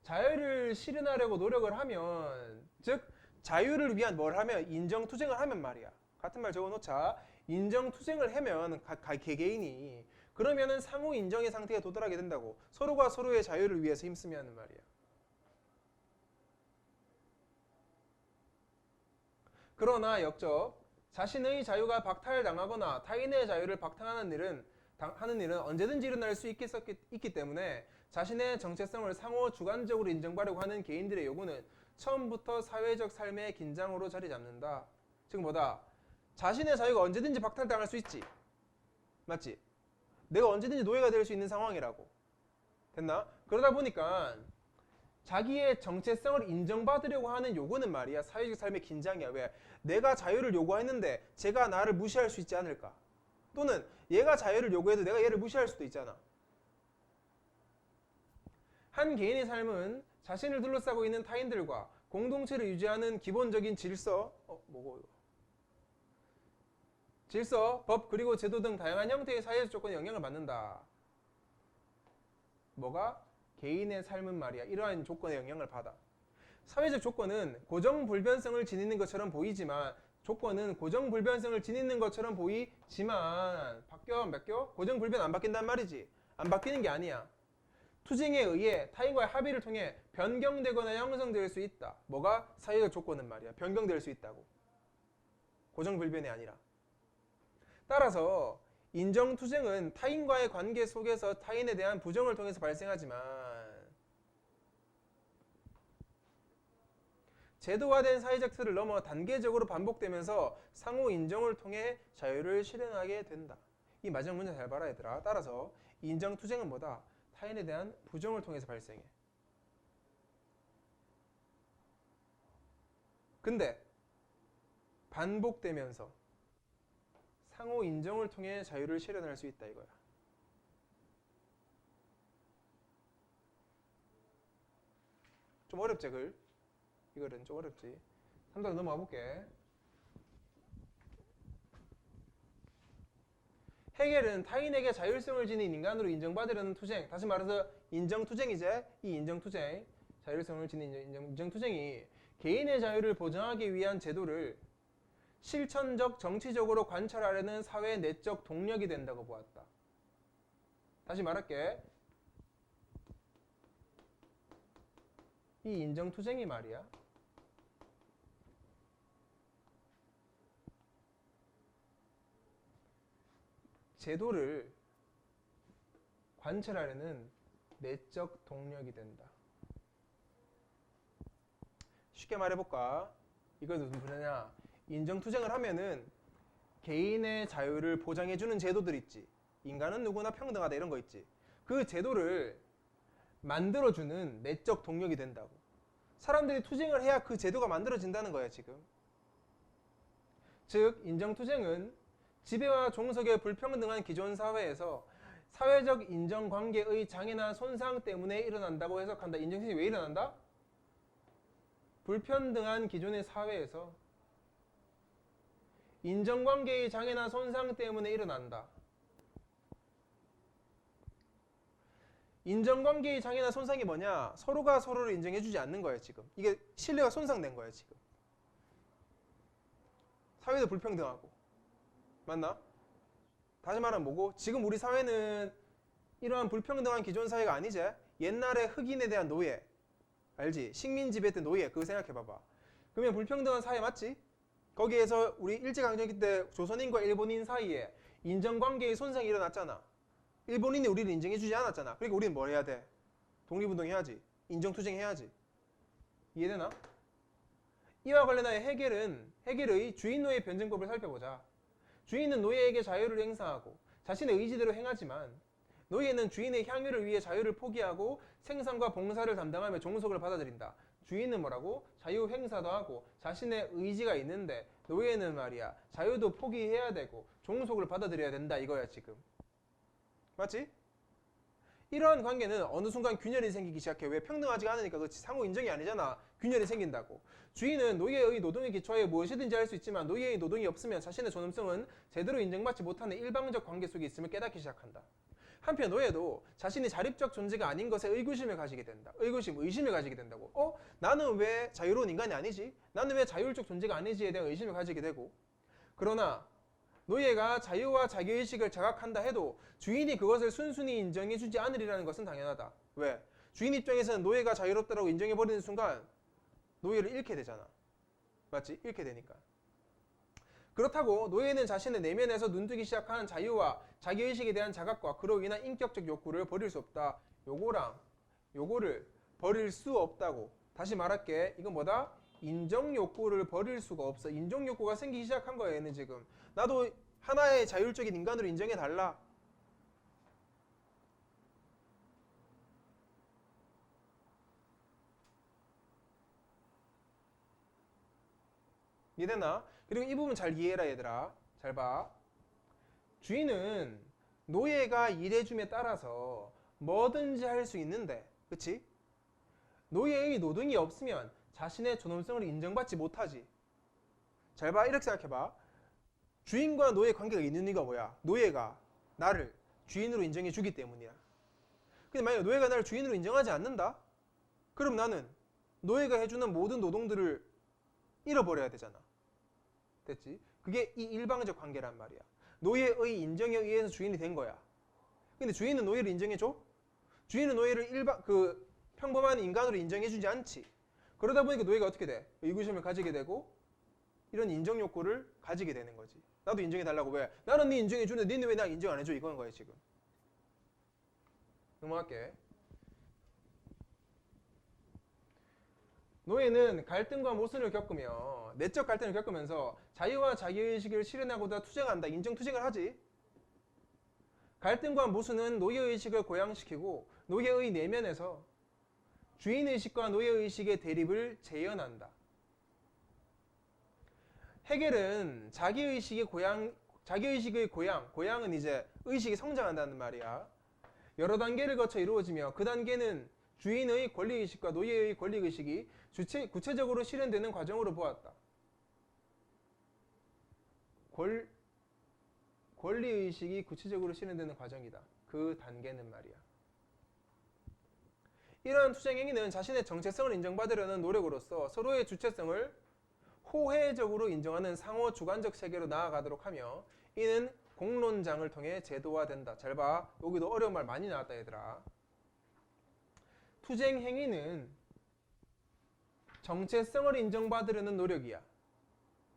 자유를 실현하려고 노력을 하면, 즉 자유를 위한 뭘 하면? 인정투쟁을 하면 말이야. 같은 말 적어놓자. 인정투쟁을 하면 개개인이 그러면은 상호 인정의 상태에 도달하게 된다고. 서로가 서로의 자유를 위해서 힘쓰며 하는 말이야. 그러나 역적 자신의 자유가 박탈당하거나 타인의 자유를 박탈하는 일은 언제든지 일어날 수 있기 때문에 자신의 정체성을 상호 주관적으로 인정받으려고 하는 개인들의 요구는 처음부터 사회적 삶의 긴장으로 자리 잡는다. 즉 뭐다? 자신의 자유가 언제든지 박탈당할 수 있지. 맞지? 내가 언제든지 노예가 될 수 있는 상황이라고. 됐나? 그러다 보니까 자기의 정체성을 인정받으려고 하는 요구는 말이야. 사회적 삶의 긴장이야. 왜? 내가 자유를 요구했는데 제가 나를 무시할 수 있지 않을까? 또는 얘가 자유를 요구해도 내가 얘를 무시할 수도 있잖아. 한 개인의 삶은 자신을 둘러싸고 있는 타인들과 공동체를 유지하는 기본적인 질서, 질서, 법, 그리고 제도 등 다양한 형태의 사회적 조건에 영향을 받는다. 뭐가? 개인의 삶은 말이야. 이러한 조건에 영향을 받아. 사회적 조건은 고정불변성을 지니는 것처럼 보이지만 바뀌어 안 바뀌어? 고정불변 안 바뀐단 말이지. 안 바뀌는 게 아니야. 투쟁에 의해 타인과의 합의를 통해 변경되거나 형성될 수 있다. 뭐가? 사회적 조건은 말이야. 변경될 수 있다고. 고정불변이 아니라. 따라서 인정투쟁은 타인과의 관계 속에서 타인에 대한 부정을 통해서 발생하지만 제도화된 사회적 틀을 넘어 단계적으로 반복되면서 상호 인정을 통해 자유를 실현하게 된다. 이 마지막 문제 잘 봐라 얘들아. 따라서 인정투쟁은 뭐다? 타인에 대한 부정을 통해서 발생해. 근데 반복되면서 상호 인정을 통해 자유를 실현할 수 있다 이거야. 좀 어렵지 글? 이거는 좀 어렵지. 3단원 넘어가 볼게. 헤겔은 타인에게 자율성을 지닌 인간으로 인정받으려는 투쟁, 다시 말해서 인정투쟁이제, 이 인정투쟁, 자율성을 지닌 인정투쟁이 개인의 자유를 보장하기 위한 제도를 실천적 정치적으로 관철하려는 사회의 내적 동력이 된다고 보았다. 다시 말할게. 이 인정투쟁이 말이야, 제도를 관철하려는 내적 동력이 된다. 쉽게 말해볼까? 이걸 무슨 소리냐? 인정투쟁을 하면은 개인의 자유를 보장해주는 제도들 있지. 인간은 누구나 평등하다 이런 거 있지. 그 제도를 만들어주는 내적 동력이 된다고. 사람들이 투쟁을 해야 그 제도가 만들어진다는 거야 지금. 즉 인정투쟁은 지배와 종속의 불평등한 기존 사회에서 사회적 인정관계의 장애나 손상 때문에 일어난다고 해석한다. 인정투쟁이 왜 일어난다? 불평등한 기존의 사회에서 인정관계의 장애나 손상 때문에 일어난다. 인정관계의 장애나 손상이 뭐냐? 서로가 서로를 인정해주지 않는 거예요 지금. 이게 신뢰가 손상된 거예요 지금. 사회도 불평등하고. 맞나? 다시 말하면 뭐고? 지금 우리 사회는 이러한 불평등한 기존 사회가 아니지? 옛날에 흑인에 대한 노예, 알지? 식민 지배 때 노예, 그거 생각해봐봐. 그러면 불평등한 사회 맞지? 거기에서 우리 일제강점기 때 조선인과 일본인 사이에 인정관계의 손상이 일어났잖아. 일본인이 우리를 인정해주지 않았잖아. 그러니까 우리는 뭘 해야 돼? 독립운동해야지. 인정투쟁해야지. 이해되나? 이와 관련하여 헤겔의 주인노예 변증법을 살펴보자. 주인은 노예에게 자유를 행사하고 자신의 의지대로 행하지만 노예는 주인의 향유를 위해 자유를 포기하고 생산과 봉사를 담당하며 종속을 받아들인다. 주인은 뭐라고? 자유 행사도 하고 자신의 의지가 있는데 노예는 말이야 자유도 포기해야 되고 종속을 받아들여야 된다 이거야 지금. 맞지? 이러한 관계는 어느 순간 균열이 생기기 시작해. 왜? 평등하지가 않으니까. 그렇지. 상호 인정이 아니잖아. 균열이 생긴다고. 주인은 노예의 노동에 기초하여 무엇이든지 할 수 있지만 노예의 노동이 없으면 자신의 존엄성은 제대로 인정받지 못하는 일방적 관계 속에 있음을 깨닫기 시작한다. 한편 노예도 자신이 자립적 존재가 아닌 것에 의구심을 가지게 된다. 의심을 가지게 된다고. 나는 왜 자유로운 인간이 아니지? 나는 왜 자율적 존재가 아니지에 대한 의심을 가지게 되고. 그러나 노예가 자유와 자기의식을 자각한다 해도 주인이 그것을 순순히 인정해주지 않으리라는 것은 당연하다. 왜? 주인 입장에서는 노예가 자유롭다고 인정해버리는 순간 노예를 잃게 되잖아. 맞지? 잃게 되니까. 그렇다고 노예는 자신의 내면에서 눈뜨기 시작하는 자유와 자기의식에 대한 자각과 그로 인한 인격적 욕구를 버릴 수 없다. 요거를 버릴 수 없다고. 다시 말할게. 이건 뭐다? 인정욕구를 버릴 수가 없어. 인정욕구가 생기기 시작한 거야 얘는 지금. 나도 하나의 자율적인 인간으로 인정해달라. 이해되나? 그리고 이 부분 잘 이해해라 얘들아. 잘 봐. 주인은 노예가 일해줌에 따라서 뭐든지 할 수 있는데, 그치? 노예의 노동이 없으면 자신의 존엄성을 인정받지 못하지. 잘 봐. 이렇게 생각해봐. 주인과 노예 관계가 있는 이유가 뭐야? 노예가 나를 주인으로 인정해 주기 때문이야. 근데 만약에 노예가 나를 주인으로 인정하지 않는다? 그럼 나는 노예가 해주는 모든 노동들을 잃어버려야 되잖아. 됐지? 그게 이 일방적 관계란 말이야. 노예의 인정에 의해서 주인이 된 거야. 근데 주인은 노예를 인정해줘? 주인은 노예를 평범한 인간으로 인정해주지 않지. 그러다 보니까 노예가 어떻게 돼? 의구심을 가지게 되고 이런 인정 욕구를 가지게 되는 거지. 나도 인정해달라고. 왜? 나는 네 인정해주는데 니는 왜 나 인정 안 해줘? 이건 거야 지금. 넘어갈게. 노예는 갈등과 모순을 겪으며 내적 갈등을 겪으면서 자유와 자기의식을 실현하고자 투쟁한다. 인정투쟁을 하지. 갈등과 모순은 노예의식을 고양시키고 노예의 내면에서 주인의식과 노예의식의 대립을 재현한다. 헤겔은 자기의식의 고양은 이제 의식이 성장한다는 말이야. 여러 단계를 거쳐 이루어지며 그 단계는 주인의 권리의식과 노예의 권리의식이 구체적으로 실현되는 과정으로 보았다. 권리의식이 구체적으로 실현되는 과정이다. 그 단계는 말이야. 이러한 투쟁행위는 자신의 정체성을 인정받으려는 노력으로서 서로의 주체성을 호혜적으로 인정하는 상호 주관적 세계로 나아가도록 하며 이는 공론장을 통해 제도화된다. 잘 봐. 여기도 어려운 말 많이 나왔다 얘들아. 투쟁행위는 정체성을 인정받으려는 노력이야.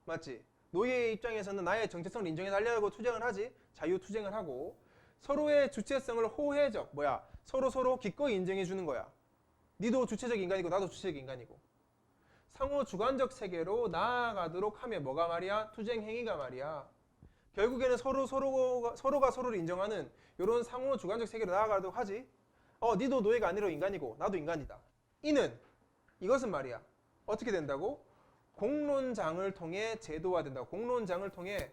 맞지? 노예의 입장에서는 나의 정체성을 인정해달라고 투쟁을 하지. 자유투쟁을 하고 서로의 주체성을 호혜적 서로 기꺼이 인정해주는 거야. 니도 주체적 인간이고 나도 주체적 인간이고 상호 주관적 세계로 나아가도록 하며 뭐가 말이야? 투쟁행위가 말이야. 결국에는 서로가 서로를 인정하는 이런 상호 주관적 세계로 나아가도록 하지. 니도 노예가 아니라 인간이고 나도 인간이다. 이것은 말이야. 어떻게 된다고? 공론장을 통해 제도화된다고. 공론장을 통해.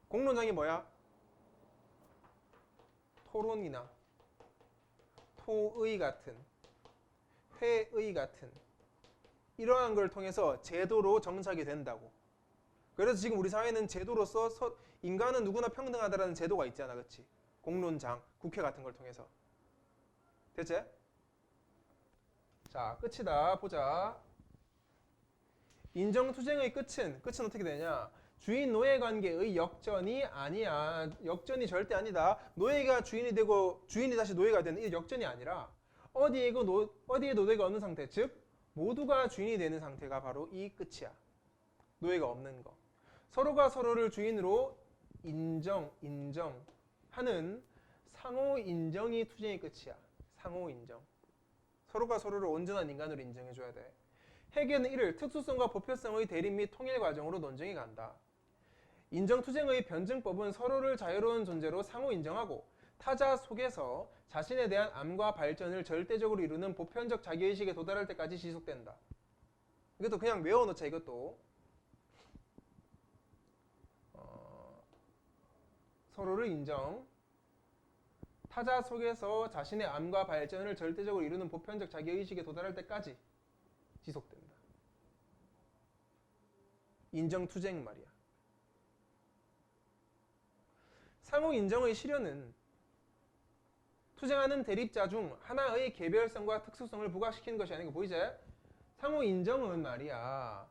공론장이 뭐야? 토론이나 토의 같은, 회의 같은 이러한 걸 통해서 제도로 정착이 된다고. 그래서 지금 우리 사회는 제도로서 인간은 누구나 평등하다라는 제도가 있잖아. 그렇지? 공론장, 국회 같은 걸 통해서. 됐지? 자, 끝이다. 보자. 인정투쟁의 끝은 어떻게 되냐? 주인 노예 관계의 역전이 아니야. 역전이 절대 아니다. 노예가 주인이 되고 주인이 다시 노예가 되는 이 역전이 아니라 어디에 노예가 없는 상태, 즉 모두가 주인이 되는 상태가 바로 이 끝이야. 노예가 없는 거. 서로가 서로를 주인으로 인정하는 상호 인정이 투쟁의 끝이야. 상호 인정. 서로가 서로를 온전한 인간으로 인정해줘야 돼. 해계는 이를 특수성과 보편성의 대립 및 통일 과정으로 논증해 간다. 인정투쟁의 변증법은 서로를 자유로운 존재로 상호 인정하고 타자 속에서 자신에 대한 암과 발전을 절대적으로 이루는 보편적 자기의식에 도달할 때까지 지속된다. 이것도 그냥 외워놓자. 이것도 서로를 인정, 타자 속에서 자신의 암과 발전을 절대적으로 이루는 보편적 자기의식에 도달할 때까지 지속된다. 인정투쟁 말이야. 상호 인정의 실현은 투쟁하는 대립자 중 하나의 개별성과 특수성을 부각시키는 것이 아니고 보이지? 상호 인정은 말이야.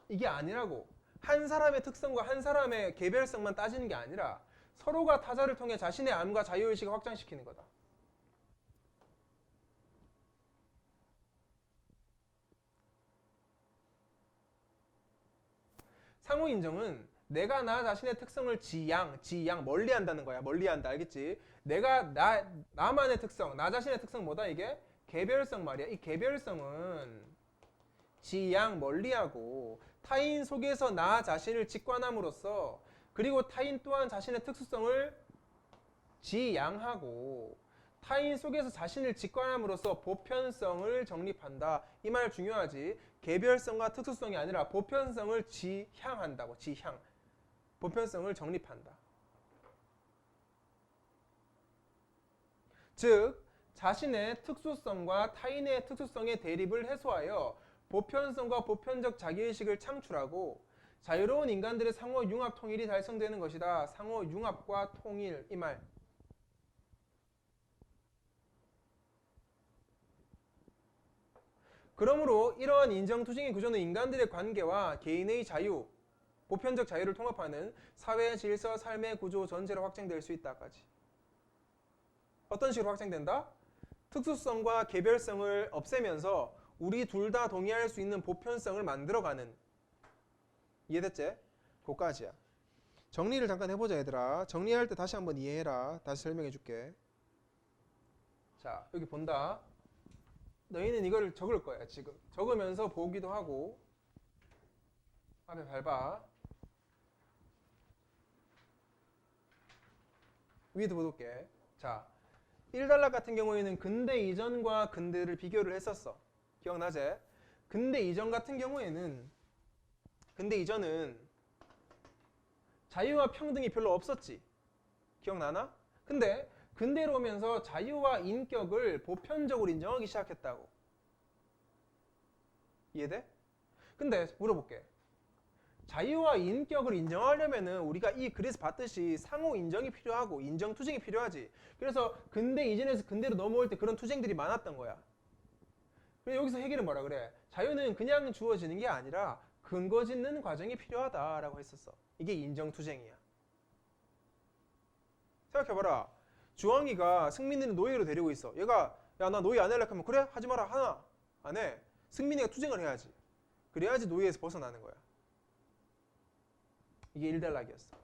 이게 아니라고. 한 사람의 특성과 한 사람의 개별성만 따지는 게 아니라 서로가 타자를 통해 자신의 암과 자유의식을 확장시키는 거다. 상호 인정은 내가 나 자신의 특성을 지양 멀리한다는 거야. 멀리한다. 알겠지? 내가 나만의 특성, 나 자신의 특성 뭐다 이게? 개별성 말이야. 이 개별성은 지양 멀리하고 타인 속에서 나 자신을 직관함으로써 그리고 타인 또한 자신의 특수성을 지양하고 타인 속에서 자신을 직관함으로써 보편성을 정립한다. 이 말 중요하지. 개별성과 특수성이 아니라 보편성을 지향한다고. 지향. 보편성을 정립한다. 즉 자신의 특수성과 타인의 특수성의 대립을 해소하여 보편성과 보편적 자기의식을 창출하고 자유로운 인간들의 상호 융합 통일이 달성되는 것이다. 상호 융합과 통일 이 말. 그러므로 이러한 인정투쟁의 구조는 인간들의 관계와 개인의 자유, 보편적 자유를 통합하는 사회 질서, 삶의 구조 전체로 확장될 수 있다까지. 어떤 식으로 확장된다? 특수성과 개별성을 없애면서 우리 둘 다 동의할 수 있는 보편성을 만들어가는. 이해됐지? 그거까지야. 정리를 잠깐 해보자 얘들아. 정리할 때 다시 한번 이해해라. 다시 설명해 줄게. 자, 여기 본다. 너희는 이걸 적을 거야 지금. 적으면서 보기도 하고. 앞에 밟아. 위에도 볼게. 자, 1달러 같은 경우에는 근대 이전과 근대를 비교를 했었어. 기억나지? 근대 이전 같은 경우에는 근대 이전은 자유와 평등이 별로 없었지. 기억나나? 근데 근대로 오면서 자유와 인격을 보편적으로 인정하기 시작했다고. 이해돼? 근데 물어볼게. 자유와 인격을 인정하려면은 우리가 이 글에서 봤듯이 상호 인정이 필요하고 인정 투쟁이 필요하지. 그래서 근대 이전에서 근대로 넘어올 때 그런 투쟁들이 많았던 거야. 그래서 여기서 해결은 뭐라 그래? 자유는 그냥 주어지는 게 아니라 근거 짓는 과정이 필요하다라고 했었어. 이게 인정 투쟁이야. 생각해봐라. 주황이가 승민이를 노예로 데리고 있어. 얘가 야 나 노예 안 할래 하면 그래 하지 마라 하나 안 해. 승민이가 투쟁을 해야지. 그래야지 노예에서 벗어나는 거야. 이게 일단락이었어.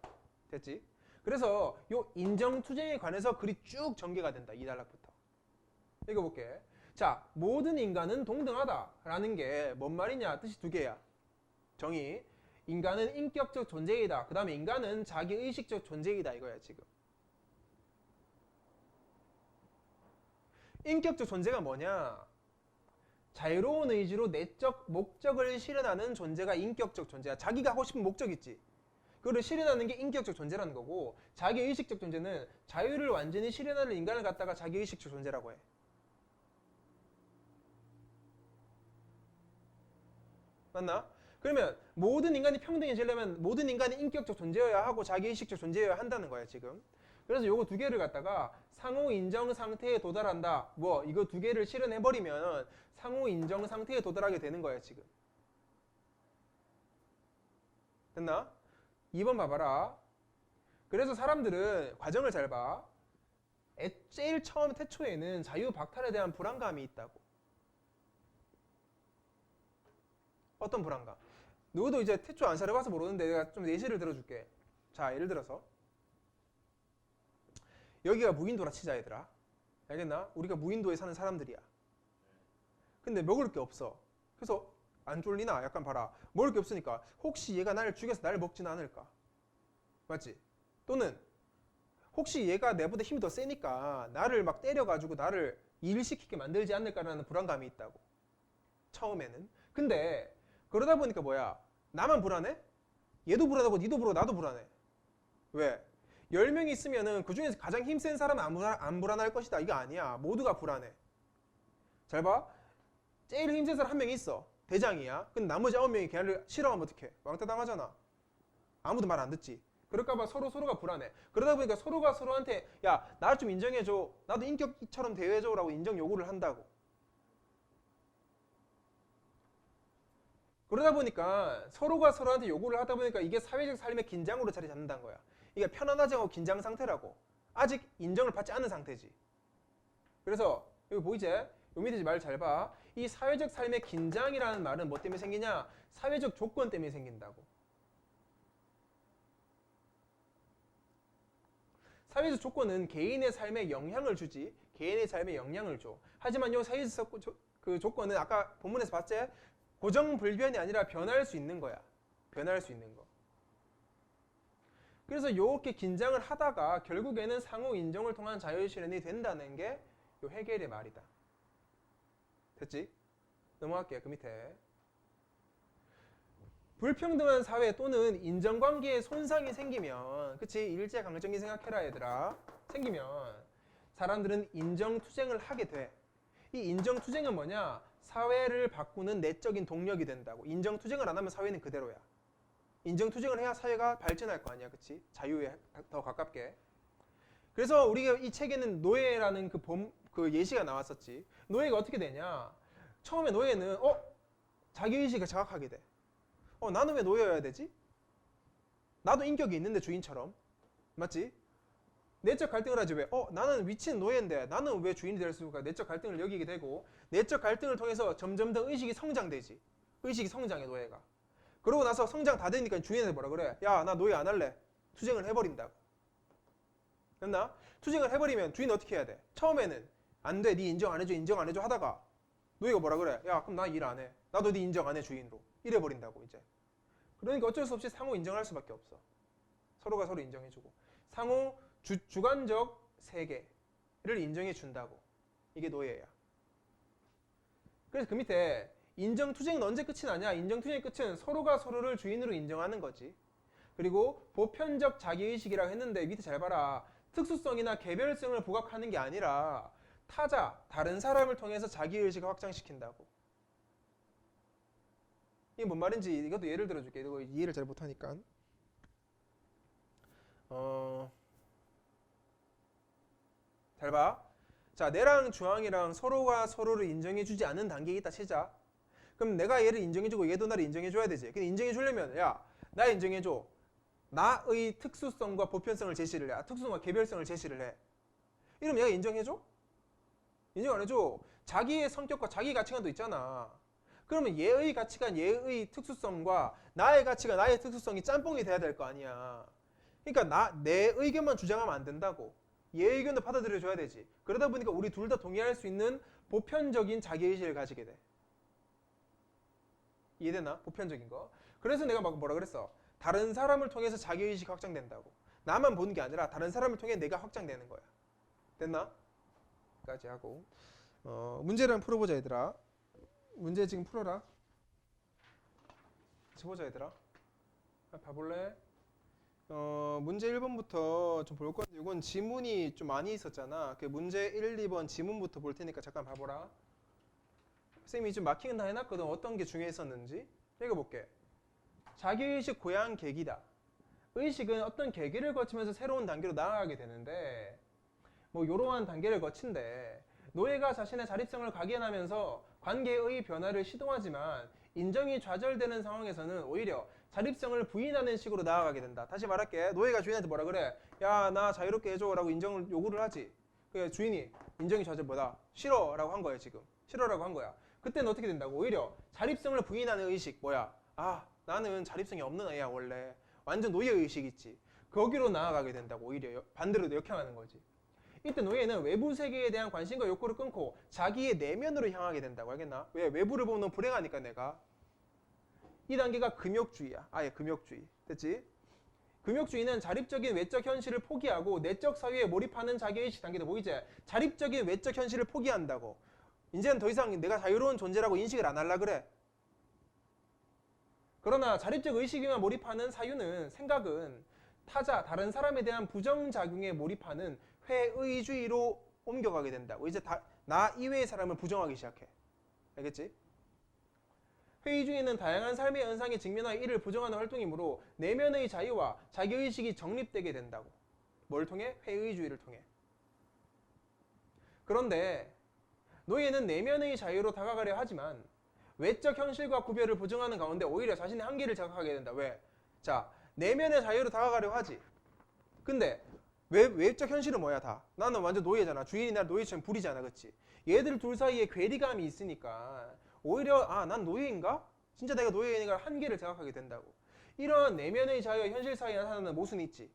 됐지? 그래서 요 인정 투쟁에 관해서 글이 쭉 전개가 된다. 2단락부터. 읽어볼게. 자, 모든 인간은 동등하다라는 게 뭔 말이냐? 뜻이 두 개야. 정의. 인간은 인격적 존재이다. 그 다음에 인간은 자기의식적 존재이다. 이거야 지금. 인격적 존재가 뭐냐? 자유로운 의지로 내적 목적을 실현하는 존재가 인격적 존재야. 자기가 하고 싶은 목적 있지. 그거를 실현하는 게 인격적 존재라는 거고, 자기의식적 존재는 자유를 완전히 실현하는 인간을 갖다가 자기의식적 존재라고 해. 맞나? 그러면 모든 인간이 평등해지려면 모든 인간이 인격적 존재여야 하고 자기의식적 존재여야 한다는 거야 지금. 그래서 요거 두 개를 갖다가 상호 인정 상태에 도달한다. 뭐 이거 두 개를 실현해버리면 상호 인정 상태에 도달하게 되는 거야 지금. 됐나? 2번 봐봐라. 그래서 사람들은 과정을 잘 봐. 제일 처음 태초에는 자유 박탈에 대한 불안감이 있다고. 어떤 불안감? 너도 이제 태초 안 살아봐서 모르는데 내가 좀 예시를 들어줄게. 자, 예를 들어서 여기가 무인도라 치자 얘들아. 알겠나? 우리가 무인도에 사는 사람들이야. 근데 먹을 게 없어. 그래서 안 쫄리나? 약간 봐라. 먹을 게 없으니까 혹시 얘가 나를 죽여서 나를 먹지는 않을까? 맞지? 또는 혹시 얘가 내보다 힘이 더 세니까 나를 막 때려가지고 나를 일시키게 만들지 않을까라는 불안감이 있다고. 처음에는. 근데 그러다 보니까 뭐야? 나만 불안해? 얘도 불안하고 니도 불안하고 나도 불안해. 왜? 10명이 있으면은 그 중에서 가장 힘센 사람은 안 불안할 것이다. 이거 아니야. 모두가 불안해. 잘 봐. 제일 힘센 사람 한 명 있어. 대장이야. 근데 나머지 9명이 걔를 싫어하면 어떡해? 왕따 당하잖아. 아무도 말 안 듣지. 그럴까봐 서로가 불안해. 그러다 보니까 서로가 서로한테 야, 나 좀 인정해줘. 나도 인격처럼 대해줘라고 인정 요구를 한다고. 그러다 보니까 서로가 서로한테 요구를 하다 보니까 이게 사회적 삶의 긴장으로 자리 잡는다는 거야. 이게 편안하지 않고 긴장 상태라고. 아직 인정을 받지 않은 상태지. 그래서 여기 보이지? 요 밑에 말 잘 봐. 이 사회적 삶의 긴장이라는 말은 뭐 때문에 생기냐? 사회적 조건 때문에 생긴다고. 사회적 조건은 개인의 삶에 영향을 주지. 개인의 삶에 영향을 줘. 하지만 이 사회적 그 조건은 아까 본문에서 봤지? 고정불변이 아니라 변할 수 있는 거야. 변할 수 있는 거. 그래서 이렇게 긴장을 하다가 결국에는 상호 인정을 통한 자유 실현이 된다는 게 이 헤겔의 말이다. 됐지? 넘어갈게요. 그 밑에. 불평등한 사회 또는 인정관계에 손상이 생기면, 그치? 일제강점기 생각해라 얘들아. 생기면 사람들은 인정투쟁을 하게 돼. 이 인정투쟁은 뭐냐? 사회를 바꾸는 내적인 동력이 된다고. 인정투쟁을 안 하면 사회는 그대로야. 인정투쟁을 해야 사회가 발전할 거 아니야. 그치? 자유에 더 가깝게. 그래서 우리가 이 책에는 노예라는 그 예시가 나왔었지. 노예가 어떻게 되냐? 처음에 노예는 자기의식을 자각하게 돼. 나는 왜 노예여야 되지? 나도 인격이 있는데 주인처럼. 맞지? 내적 갈등을 하지 왜? 나는 위치는 노예인데 나는 왜 주인이 될 수가? 내적 갈등을 여기게 되고 내적 갈등을 통해서 점점 더 의식이 성장되지. 의식이 성장해 노예가. 그러고 나서 성장 다 되니까 주인한테 뭐라 그래? 야, 나 노예 안 할래. 투쟁을 해버린다고. 됐나? 투쟁을 해버리면 주인 어떻게 해야 돼? 처음에는 안 돼. 네 인정 안 해줘 하다가 노예가 뭐라 그래? 야, 그럼 나 일 안 해. 나도 네 인정 안 해 주인으로. 이래버린다고 이제. 그러니까 어쩔 수 없이 상호 인정할 수밖에 없어. 서로가 서로 인정해주고. 상호 주관적 세계를 인정해 준다고. 이게 노예야. 그래서 그 밑에 인정투쟁은 언제 끝이 나냐? 인정투쟁의 끝은 서로가 서로를 주인으로 인정하는 거지. 그리고 보편적 자기의식이라고 했는데 밑에 잘 봐라. 특수성이나 개별성을 부각하는 게 아니라 타자, 다른 사람을 통해서 자기의식을 확장시킨다고. 이게 뭔 말인지 이것도 예를 들어줄게. 이거 이해를 잘 못하니까. 잘 봐. 자, 내랑 주황이랑 서로가 서로를 인정해주지 않는 단계에 있다 치자. 그럼 내가 얘를 인정해주고 얘도 나를 인정해줘야 되지. 근데 인정해주려면 야, 나 인정해줘. 나의 특수성과 보편성을 제시를 해. 특수성과 개별성을 제시를 해. 이러면 얘가 인정해줘? 인정 안 해줘. 자기의 성격과 자기 가치관도 있잖아. 그러면 얘의 가치관, 얘의 특수성과 나의 가치관, 나의 특수성이 짬뽕이 돼야 될 거 아니야. 그러니까 내 의견만 주장하면 안 된다고. 얘 의견도 받아들여줘야 되지. 그러다 보니까 우리 둘 다 동의할 수 있는 보편적인 자기의식을 가지게 돼. 이해되나? 보편적인 거. 그래서 내가 막 뭐라 그랬어? 다른 사람을 통해서 자기의식이 확장된다고. 나만 보는 게 아니라 다른 사람을 통해 내가 확장되는 거야. 됐나? 까지 하고. 문제를 한번 풀어보자 얘들아. 문제 지금 풀어라. 같이 보자 얘들아. 봐볼래? 문제 1번부터 좀 볼 건데 이건 지문이 좀 많이 있었잖아. 그 문제 1, 2번 지문부터 볼 테니까 잠깐 봐보라. 선생님이 좀 마킹은 다 해놨거든. 어떤 게 중요했었는지. 읽어볼게. 자기의식 고양 계기다. 의식은 어떤 계기를 거치면서 새로운 단계로 나아가게 되는데 뭐 이러한 단계를 거친데 노예가 자신의 자립성을 각인하면서 관계의 변화를 시도하지만 인정이 좌절되는 상황에서는 오히려 자립성을 부인하는 식으로 나아가게 된다. 다시 말할게. 노예가 주인한테 뭐라 그래? 야, 나 자유롭게 해줘 라고 인정을 요구를 하지. 그 주인이 인정이 좌절 뭐다? 싫어 라고 한 거야 지금. 싫어라고 한 거야. 그때는 어떻게 된다고? 오히려 자립성을 부인하는 의식 뭐야? 아, 나는 자립성이 없는 애야 원래. 완전 노예 의식 있지. 거기로 나아가게 된다고. 오히려 반대로 역행하는 거지. 이때 노예는 외부 세계에 대한 관심과 욕구를 끊고 자기의 내면으로 향하게 된다고. 알겠나? 왜? 외부를 보면 너무 불행하니까 내가. 이 단계가 금욕주의야. 아예 금욕주의. 됐지? 금욕주의는 자립적인 외적 현실을 포기하고 내적 사유에 몰입하는 자기의식 단계다. 뭐 이제 자립적인 외적 현실을 포기한다고. 이제는 더 이상 내가 자유로운 존재라고 인식을 안 하려 그래. 그러나 자립적 의식에만 몰입하는 사유는 생각은 타자, 다른 사람에 대한 부정작용에 몰입하는 회의주의로 옮겨가게 된다고. 이제 나 이외의 사람을 부정하기 시작해. 알겠지? 회의주의는 다양한 삶의 현상에 직면하여 이를 부정하는 활동이므로 내면의 자유와 자기의식이 정립되게 된다고. 뭘 통해? 회의주의를 통해. 그런데 노예는 내면의 자유로 다가가려 하지만 외적 현실과 구별을 부정하는 가운데 오히려 자신의 한계를 자각하게 된다. 왜? 자, 내면의 자유로 다가가려 하지. 근데 외적 현실은 뭐야 다? 나는 완전 노예잖아. 주인이 날 노예처럼 부리잖아. 그치? 얘들 둘 사이에 괴리감이 있으니까 오히려 난 노예인가? 진짜 내가 노예인가 한계를 자각하게 된다고. 이런 내면의 자유와 현실 사이에 나타나는 모순이 있지.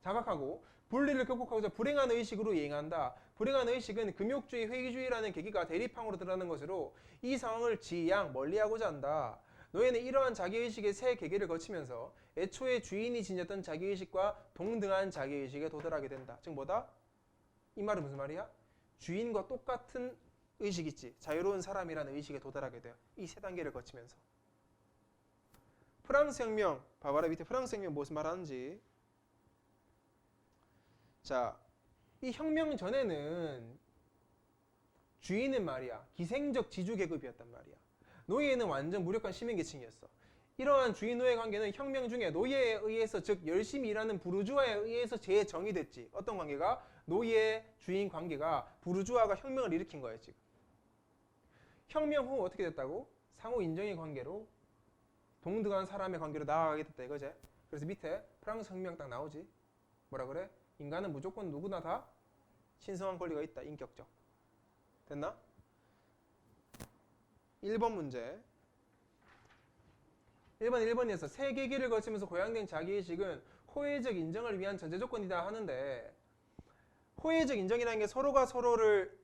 자각하고 분리를 극복하고자 불행한 의식으로 이행한다. 불행한 의식은 금욕주의, 회의주의라는 계기가 대립항으로 드러나는 것으로 이 상황을 지양, 멀리하고자 한다. 노예는 이러한 자기의식의 새 계기를 거치면서 애초에 주인이 지녔던 자기의식과 동등한 자기의식에 도달하게 된다. 즉 뭐다? 이 말은 무슨 말이야? 주인과 똑같은 의식 있지. 자유로운 사람이라는 의식에 도달하게 돼요. 이 세 단계를 거치면서. 프랑스 혁명, 봐봐라 밑에 프랑스 혁명 무슨 말하는지. 자, 이 혁명 전에는 주인은 말이야 기생적 지주계급이었단 말이야. 노예는 완전 무력한 시민계층이었어. 이러한 주인-노예 관계는 혁명 중에 노예에 의해서, 즉 열심히 일하는 부르주아에 의해서 재정의됐지. 어떤 관계가? 노예-주인 관계가 부르주아가 혁명을 일으킨 거야 지금. 혁명 후 어떻게 됐다고? 상호 인정의 관계로 동등한 사람의 관계로 나아가게 됐다 이거지. 그래서 밑에 프랑스 혁명 딱 나오지. 뭐라 그래? 인간은 무조건 누구나 다 신성한 권리가 있다. 인격적. 됐나? 1번 문제. 1번에서 세 계기를 거치면서 고양된 자기의식은 호혜적 인정을 위한 전제 조건이다 하는데, 호혜적 인정이라는 게 서로가 서로를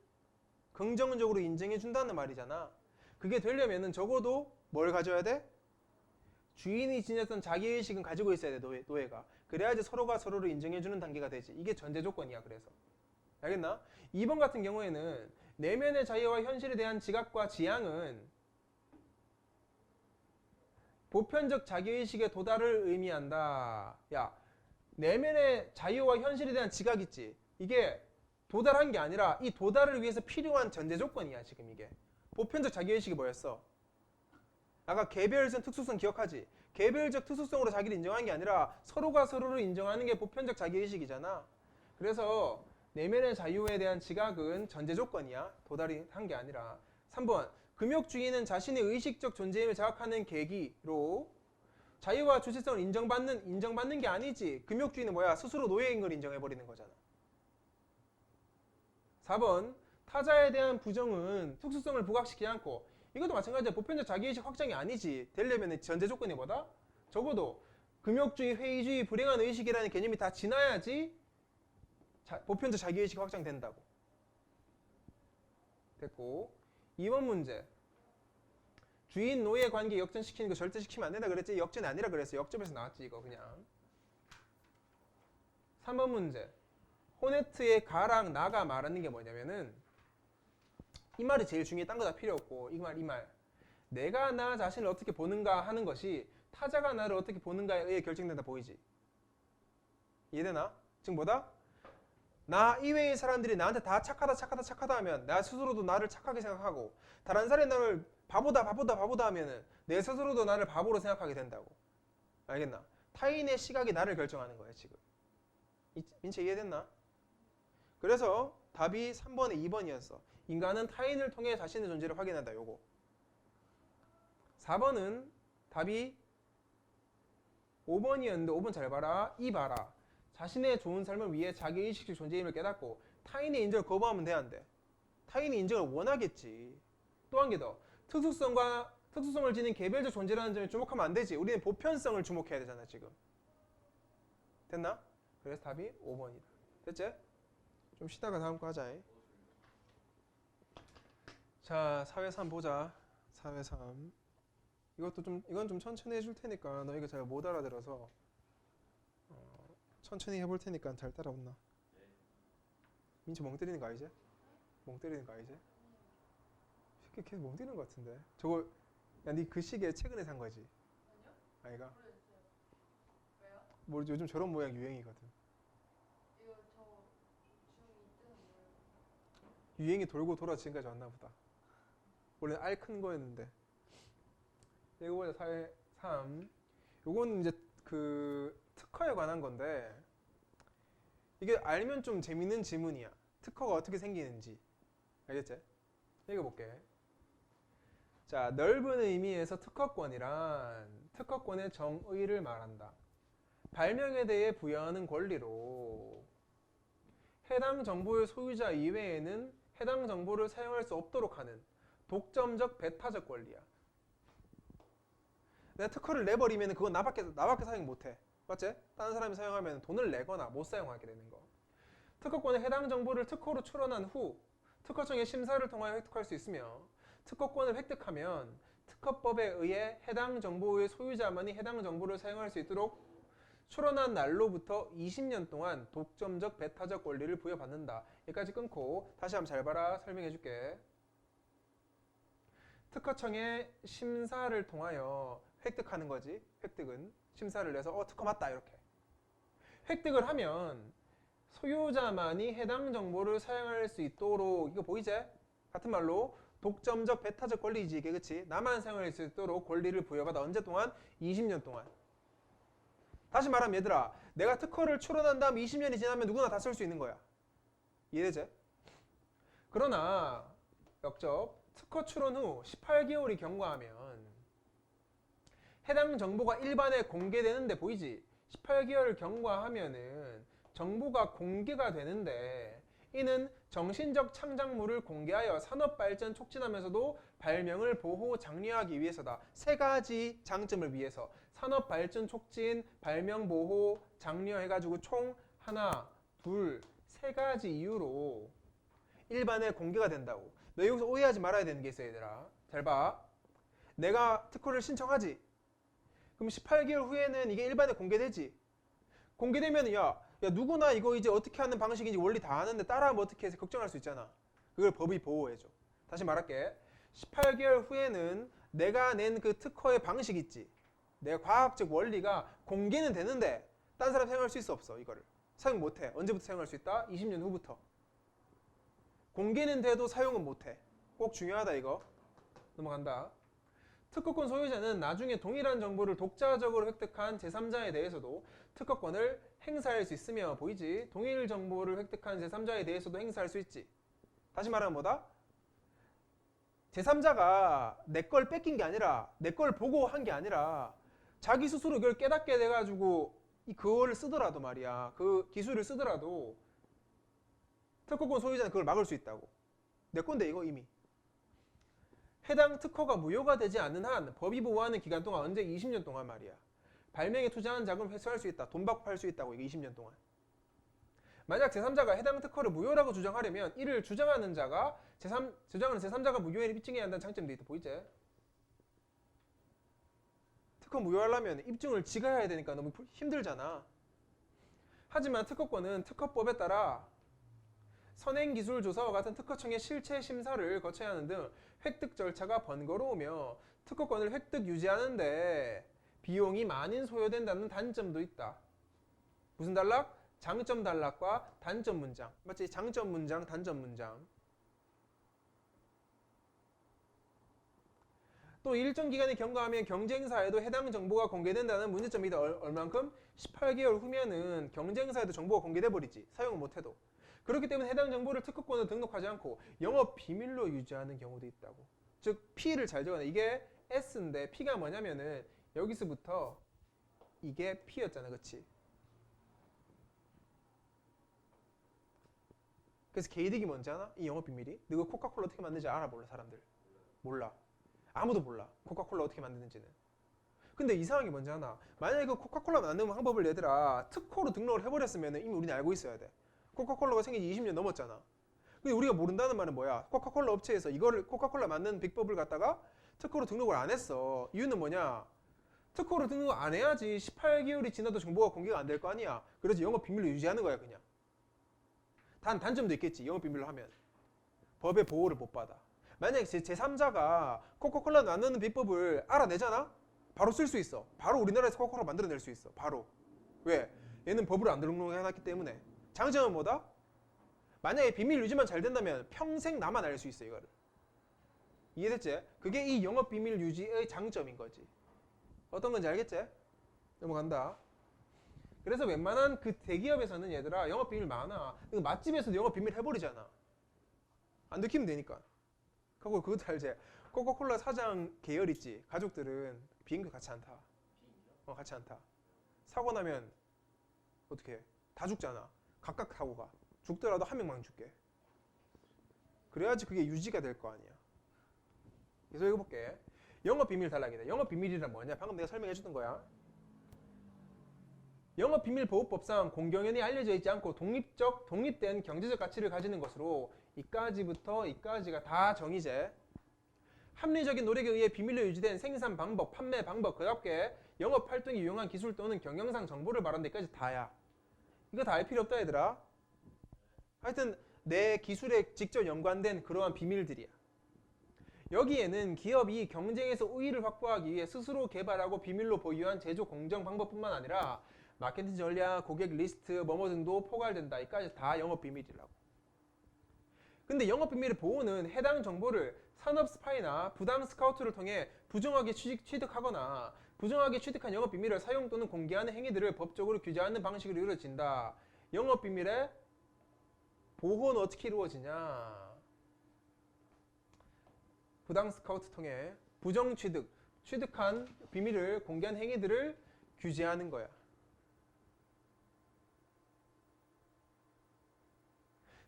긍정적으로 인정해 준다는 말이잖아. 그게 되려면은 적어도 뭘 가져야 돼? 주인이 지녔던 자기의식은 가지고 있어야 돼. 노예가. 그래야지 서로가 서로를 인정해주는 단계가 되지. 이게 전제 조건이야. 그래서 알겠나? 2번 같은 경우에는 내면의 자유와 현실에 대한 지각과 지향은 보편적 자기의식의 도달을 의미한다. 야, 내면의 자유와 현실에 대한 지각 있지. 이게 도달한 게 아니라 이 도달을 위해서 필요한 전제 조건이야. 지금 이게 보편적 자기의식이 뭐였어? 아까 개별적 특수성 기억하지? 개별적 특수성으로 자기를 인정하는 게 아니라 서로가 서로를 인정하는 게 보편적 자기의식이잖아. 그래서 내면의 자유에 대한 지각은 전제 조건이야. 도달이 한 게 아니라. 3번 금욕주의는 자신의 의식적 존재임을 자각하는 계기로 자유와 주체성을 인정받는 게 아니지. 금욕주의는 뭐야? 스스로 노예인 걸 인정해버리는 거잖아. 4번 타자에 대한 부정은 특수성을 부각시키지 않고 이것도 마찬가지야. 보편적 자기의식 확장이 아니지. 되려면 전제 조건이 뭐다? 적어도 금욕주의, 회의주의, 불행한 의식이라는 개념이 다 지나야지 보편적 자기의식이 확장된다고. 됐고 2번 문제. 주인 노예 관계 역전시키는 거 절대 시키면 안 된다 그랬지? 역전이 아니라 그랬어. 역접에서 나왔지 이거 그냥. 3번 문제. 호네트의 가랑 나가 말하는 게 뭐냐면은 이 말이 제일 중요해. 딴 거 다 필요 없고 이 말. 내가 나 자신을 어떻게 보는가 하는 것이 타자가 나를 어떻게 보는가에 의해 결정된다 보이지? 이해되나? 지금 뭐다? 나 이외의 사람들이 나한테 다 착하다 하면 나 스스로도 나를 착하게 생각하고 다른 사람이 나를 바보다 하면은 내 스스로도 나를 바보로 생각하게 된다고. 알겠나? 타인의 시각이 나를 결정하는 거야 지금. 민채 이해됐나? 그래서 답이 3번에 2번이었어. 인간은 타인을 통해 자신의 존재를 확인한다. 요거. 4번은 답이 5번이었는데 5번 잘 봐라. 이 봐라. 자신의 좋은 삶을 위해 자기 의식적 존재임을 깨닫고 타인의 인정을 거부하면 돼 안 돼? 타인의 인정을 원하겠지. 또 한 개 더. 특수성을 지닌 개별적 존재라는 점에 주목하면 안 되지. 우리는 보편성을 주목해야 되잖아 지금. 됐나? 그래서 답이 5번이다. 됐지? 좀 쉬다가 다음 거 하자. 자, 사회 3 보자. 사회 3. 이건 좀 천천히 해줄 테니까 너 이거 잘 못 알아들어서 천천히 해볼 테니까 잘 따라온나? 민채 멍 때리는 거 아니지? 멍 때리는 거 아니지? 쉽게 계속 멍 때리는 거 같은데. 저거 야, 니 그 시계 최근에 산 거지? 아니요? 아이가? 모르겠어요. 왜요? 뭐 요즘 저런 모양 유행이거든. 이거 저 중2 때는 뭐예요? 유행이 돌고 돌아 지금까지 왔나 보다. 원래 알 큰 거였는데. 이거 보자. 사회 3. 요거는 이제 그 특허에 관한 건데 이게 알면 좀 재밌는 지문이야. 특허가 어떻게 생기는지. 알겠지? 읽어볼게. 자, 넓은 의미에서 특허권이란 특허권의 정의를 말한다. 발명에 대해 부여하는 권리로 해당 정보의 소유자 이외에는 해당 정보를 사용할 수 없도록 하는 독점적 배타적 권리야. 내가 특허를 내버리면 그건 나밖에 사용 못해. 맞지? 다른 사람이 사용하면 돈을 내거나 못 사용하게 되는 거. 특허권에 해당 정보를 특허로 출원한 후 특허청의 심사를 통하여 획득할 수 있으며 특허권을 획득하면 특허법에 의해 해당 정보의 소유자만이 해당 정보를 사용할 수 있도록 출원한 날로부터 20년 동안 독점적 배타적 권리를 부여받는다. 여기까지 끊고 다시 한번 잘 봐라. 설명해 줄게. 특허청의 심사를 통하여 획득하는 거지. 획득은 심사를 내서 특허 맞다 이렇게. 획득을 하면 소유자만이 해당 정보를 사용할 수 있도록 이거 보이지? 같은 말로 독점적 배타적 권리지 이게 그치? 나만 사용할 수 있도록 권리를 부여받아 언제 동안? 20년 동안. 다시 말하면 얘들아 내가 특허를 출원한 다음 20년이 지나면 누구나 다 쓸 수 있는 거야. 이해되지? 그러나 역접 특허 출원 후 18개월이 경과하면 해당 정보가 일반에 공개되는데 보이지? 18개월 경과하면은 정보가 공개가 되는데 이는 정신적 창작물을 공개하여 산업발전 촉진하면서도 발명을 보호 장려하기 위해서다. 세 가지 장점을 위해서 산업발전 촉진, 발명 보호 장려해가지고 총 하나, 둘, 세 가지 이유로 일반에 공개가 된다고. 너 여기서 오해하지 말아야 되는 게 있어 얘들아. 잘 봐. 내가 특허를 신청하지. 그럼 18개월 후에는 이게 일반에 공개되지. 공개되면 야 누구나 이거 이제 어떻게 하는 방식인지 원리 다 아는데 따라하면 어떻게 해서 걱정할 수 있잖아. 그걸 법이 보호해줘. 다시 말할게. 18개월 후에는 내가 낸 그 특허의 방식 있지. 내 과학적 원리가 공개는 되는데 딴 사람 사용할 수 있어 없어 이거를. 사용 못해. 언제부터 사용할 수 있다? 20년 후부터. 공개는 돼도 사용은 못해. 꼭 중요하다 이거. 넘어간다. 특허권 소유자는 나중에 동일한 정보를 독자적으로 획득한 제3자에 대해서도 특허권을 행사할 수 있으며 보이지? 동일 정보를 획득한 제3자에 대해서도 행사할 수 있지. 다시 말하면 뭐다? 제3자가 내 걸 뺏긴 게 아니라 내 걸 보고 한 게 아니라 자기 스스로 그걸 깨닫게 돼가지고 그거를 쓰더라도 말이야. 그 기술을 쓰더라도 특허권 소유자는 그걸 막을 수 있다고. 내 건데 이거 이미. 해당 특허가 무효가 되지 않는 한 법이 보호하는 기간 동안 언제 20년 동안 말이야. 발명에 투자한 자금 회수할 수 있다. 돈 받고 팔 수 있다고 이게 20년 동안. 만약 제3자가 해당 특허를 무효라고 주장하려면 이를 주장하는 자가 주장하는 제3자가 무효를 입증해야 한다는 장점도 있다. 보이지? 특허 무효하려면 입증을 지가 해야 되니까 너무 힘들잖아. 하지만 특허권은 특허법에 따라 선행기술조사와 같은 특허청의 실체 심사를 거쳐야 하는 등 획득 절차가 번거로우며 특허권을 획득 유지하는데 비용이 많이 소요된다는 단점도 있다. 무슨 단락? 장점 단락과 단점 문장. 맞지? 장점 문장, 단점 문장. 또 일정 기간이 경과하면 경쟁사에도 해당 정보가 공개된다는 문제점이 있다. 얼만큼? 18개월 후면은 경쟁사에도 정보가 공개돼 버리지. 사용을 못해도. 그렇기 때문에 해당 정보를 특허권으로 등록하지 않고 영업 비밀로 유지하는 경우도 있다고. 즉 P를 잘 적어놔. 이게 S인데 P가 뭐냐면은 여기서부터 이게 P였잖아. 그치? 그래서 개이득이 뭔지 아나? 이 영업 비밀이? 너가 코카콜라 어떻게 만드는지 알아? 몰라 사람들? 몰라. 아무도 몰라. 코카콜라 어떻게 만드는지는. 근데 이상한 게 뭔지 아나? 만약에 그 코카콜라 만드는 방법을 얘들아 특허로 등록을 해버렸으면 이미 우리는 알고 있어야 돼. 코카콜라가 생긴 지 20년 넘었잖아. 근데 우리가 모른다는 말은 뭐야? 코카콜라 업체에서 이거를 코카콜라 만드는 비법을 갖다가 특허로 등록을 안 했어. 이유는 뭐냐? 특허로 등록 안 해야지 18개월이 지나도 정보가 공개가 안 될 거 아니야. 그래서 영업 비밀로 유지하는 거야 그냥. 단점도 있겠지. 영업 비밀로 하면 법의 보호를 못 받아. 만약에 제3자가 코카콜라 만드는 비법을 알아내잖아? 바로 쓸 수 있어. 바로 우리나라에서 코카콜라 만들어낼 수 있어. 바로. 왜? 얘는 법으로 안 등록해놨기 때문에. 장점은 뭐다? 만약에 비밀 유지만 잘 된다면 평생 나만 알 수 있어 이거를. 이해됐지? 그게 이 영업 비밀 유지의 장점인 거지. 어떤 건지 알겠지? 넘어간다. 그래서 웬만한 그 대기업에서는 얘들아 영업 비밀 많아. 맛집에서도 영업 비밀 해버리잖아. 안 들키면 되니까. 그리고 그것도 알지? 코카콜라 사장 계열 있지. 가족들은 비행기 같이 안 타. 같이 안 타. 사고 나면 어떻게 해? 다 죽잖아. 각각 타고 가. 죽더라도 한 명만 죽게. 그래야지 그게 유지가 될 거 아니야. 그래서 읽어볼게. 영업 비밀 단락이다. 영업 비밀이란 뭐냐? 방금 내가 설명해 주던 거야. 영업비밀보호법상 공경연이 알려져 있지 않고 독립된 경제적 가치를 가지는 것으로 이까지부터 이까지가 다 정의제. 합리적인 노력에 의해 비밀로 유지된 생산 방법, 판매 방법, 그답게 영업 활동에 유용한 기술 또는 경영상 정보를 말하는 데까지 다야. 이거 다 알 필요 없다 얘들아. 하여튼 내 기술에 직접 연관된 그러한 비밀들이야. 여기에는 기업이 경쟁에서 우위를 확보하기 위해 스스로 개발하고 비밀로 보유한 제조 공정 방법뿐만 아니라 마케팅 전략, 고객 리스트, 뭐뭐 등도 포괄된다. 이까지 다 영업 비밀이라고. 근데 영업 비밀의 보호는 해당 정보를 산업 스파이나 부당 스카우트를 통해 부정하게 취득하거나 부정하게 취득한 영업 비밀을 사용 또는 공개하는 행위들을 법적으로 규제하는 방식으로 이루어진다. 영업 비밀의 보호는 어떻게 이루어지냐? 부당 스카우트 통해 부정 취득한 비밀을 공개한 행위들을 규제하는 거야.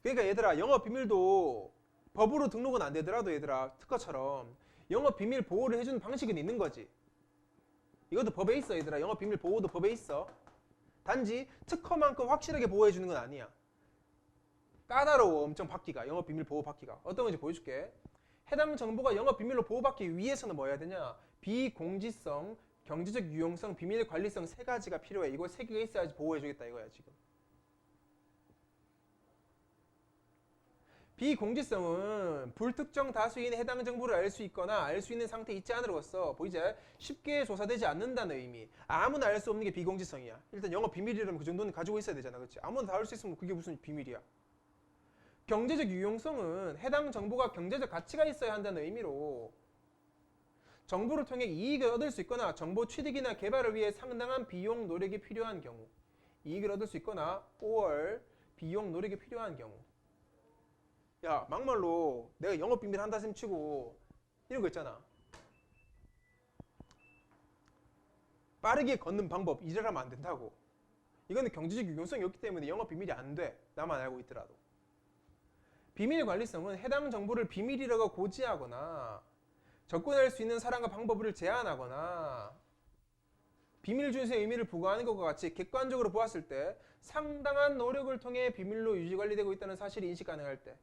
그러니까 얘들아 영업 비밀도 법으로 등록은 안 되더라도 얘들아 특허처럼 영업 비밀 보호를 해주는 방식은 있는 거지. 이것도 법에 있어 얘들아. 영업 비밀 보호도 법에 있어. 단지 특허만큼 확실하게 보호해 주는 건 아니야. 까다로워 엄청 받기가. 영업 비밀 보호 받기가. 어떤 건지 보여줄게. 해당 정보가 영업 비밀로 보호받기 위해서는 뭐 해야 되냐? 비공지성, 경제적 유용성, 비밀 관리성 세 가지가 필요해. 이거 세 개가 있어야지 보호해 주겠다 이거야 지금. 비공지성은 불특정 다수인의 해당 정보를 알 수 있거나 알 수 있는 상태에 있지 않으로써 보이지? 쉽게 조사되지 않는다는 의미. 아무나 알 수 없는 게 비공지성이야. 일단 영업 비밀이라면 그 정도는 가지고 있어야 되잖아. 그렇지? 아무나 다 알 수 있으면 그게 무슨 비밀이야. 경제적 유용성은 해당 정보가 경제적 가치가 있어야 한다는 의미로 정보를 통해 이익을 얻을 수 있거나 정보 취득이나 개발을 위해 상당한 비용 노력이 필요한 경우. 이익을 얻을 수 있거나 or 비용 노력이 필요한 경우. 야, 막말로 내가 영업 비밀 한다 셈 치고 이런 거 있잖아. 빠르게 걷는 방법 이래라면 안 된다고. 이거는 경제적 유용성이 없기 때문에 영업 비밀이 안 돼. 나만 알고 있더라도. 비밀 관리성은 해당 정보를 비밀이라고 고지하거나 접근할 수 있는 사람과 방법을 제한하거나 비밀 준수의 의미를 부과하는 것과 같이 객관적으로 보았을 때 상당한 노력을 통해 비밀로 유지 관리되고 있다는 사실이 인식 가능할 때.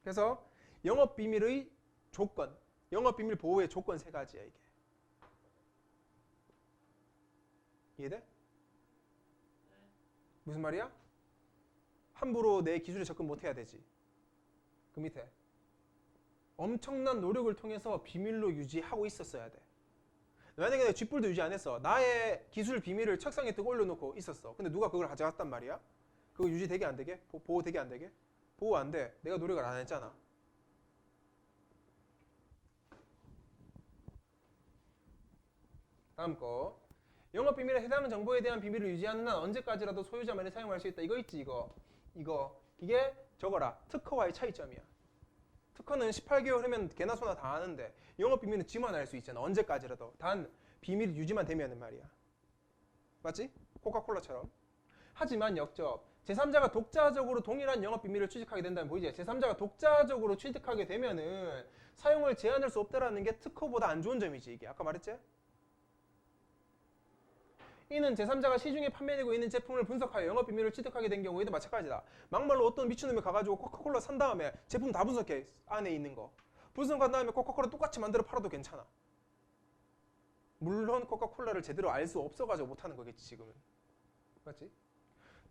그래서 영업 비밀의 조건, 영업 비밀 보호의 조건 세 가지야 이게. 이해돼? 무슨 말이야? 함부로 내 기술에 접근 못 해야 되지. 그 밑에 엄청난 노력을 통해서 비밀로 유지하고 있었어야 돼. 만약에 내가 쥐뿔도 유지 안 했어. 나의 기술 비밀을 책상에 뜨고 올려놓고 있었어. 근데 누가 그걸 가져갔단 말이야? 그거 유지되게 안 되게? 보호되게 안 되게? 보호 안 돼. 내가 노력을 안 했잖아. 다음 거. 영업 비밀에 해당 정보에 대한 비밀을 유지하는 한 언제까지라도 소유자만이 사용할 수 있다. 이거 있지 이거. 이게 적어라. 특허와의 차이점이야. 특허는 18개월 하면 개나 소나 다 아는데 영업 비밀은 지만 알 수 있잖아. 언제까지라도. 단 비밀 유지만 되면은 말이야. 맞지? 코카콜라처럼. 하지만 역접. 제3자가 독자적으로 동일한 영업 비밀을 취득하게 된다면 보이지? 제3자가 독자적으로 취득하게 되면은 사용을 제한할 수 없다라는 게 특허보다 안 좋은 점이지 이게. 아까 말했지? 이는 제3자가 시중에 판매되고 있는 제품을 분석하여 영업 비밀을 취득하게 된 경우에도 마찬가지다. 막말로 어떤 미친놈이 가가지고 코카콜라 산 다음에 제품 다 분석해. 안에 있는 거. 분석한 다음에 코카콜라 똑같이 만들어 팔아도 괜찮아. 물론 코카콜라를 제대로 알 수 없어가지고 못하는 거겠지 지금은. 맞지?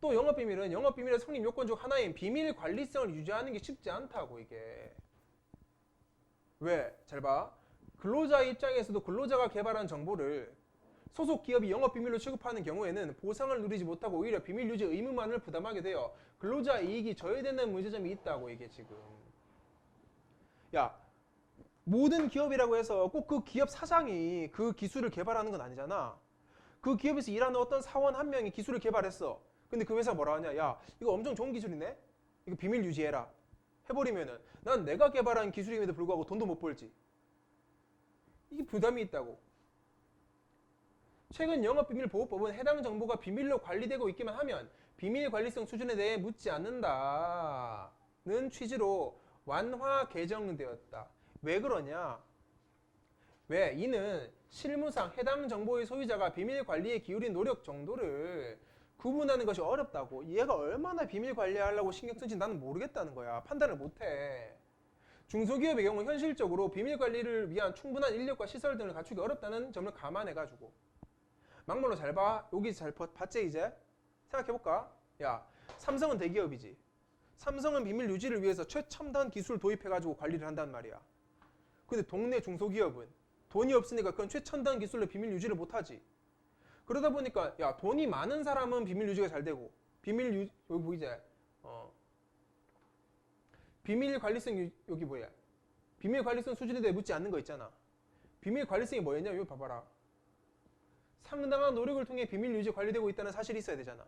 또 영업 비밀은 영업 비밀의 성립 요건 중 하나인 비밀 관리성을 유지하는 게 쉽지 않다고 이게. 왜? 잘 봐. 근로자의 입장에서도 근로자가 개발한 정보를 소속 기업이 영업 비밀로 취급하는 경우에는 보상을 누리지 못하고 오히려 비밀 유지 의무만을 부담하게 되어 근로자 이익이 저해되는 문제점이 있다고 이게 지금. 야, 모든 기업이라고 해서 꼭 그 기업 사장이 그 기술을 개발하는 건 아니잖아. 그 기업에서 일하는 어떤 사원 한 명이 기술을 개발했어. 근데 그 회사가 뭐라 하냐? 야, 이거 엄청 좋은 기술이네? 이거 비밀 유지해라. 해버리면은 난 내가 개발한 기술임에도 불구하고 돈도 못 벌지. 이게 부담이 있다고. 최근 영업비밀보호법은 해당 정보가 비밀로 관리되고 있기만 하면 비밀 관리성 수준에 대해 묻지 않는다는 취지로 완화 개정되었다. 왜 그러냐? 왜? 이는 실무상 해당 정보의 소유자가 비밀 관리에 기울인 노력 정도를 구분하는 것이 어렵다고. 얘가 얼마나 비밀 관리하려고 신경 쓰는지 나는 모르겠다는 거야. 판단을 못해. 중소기업의 경우 현실적으로 비밀 관리를 위한 충분한 인력과 시설 등을 갖추기 어렵다는 점을 감안해가지고. 막말로 잘 봐. 여기 잘 봤지 이제? 생각해볼까? 야, 삼성은 대기업이지. 삼성은 비밀 유지를 위해서 최첨단 기술 도입해가지고 관리를 한단 말이야. 근데 동네 중소기업은 돈이 없으니까 그건 최첨단 기술로 비밀 유지를 못하지. 그러다 보니까 야, 돈이 많은 사람은 비밀 유지가 잘 되고 여기 보이지? 비밀 관리성 여기 뭐야? 비밀 관리성 수준에 대해 묻지 않는 거 있잖아. 비밀 관리성이 뭐였냐? 이거 봐봐라. 상당한 노력을 통해 비밀 유지 관리되고 있다는 사실이 있어야 되잖아.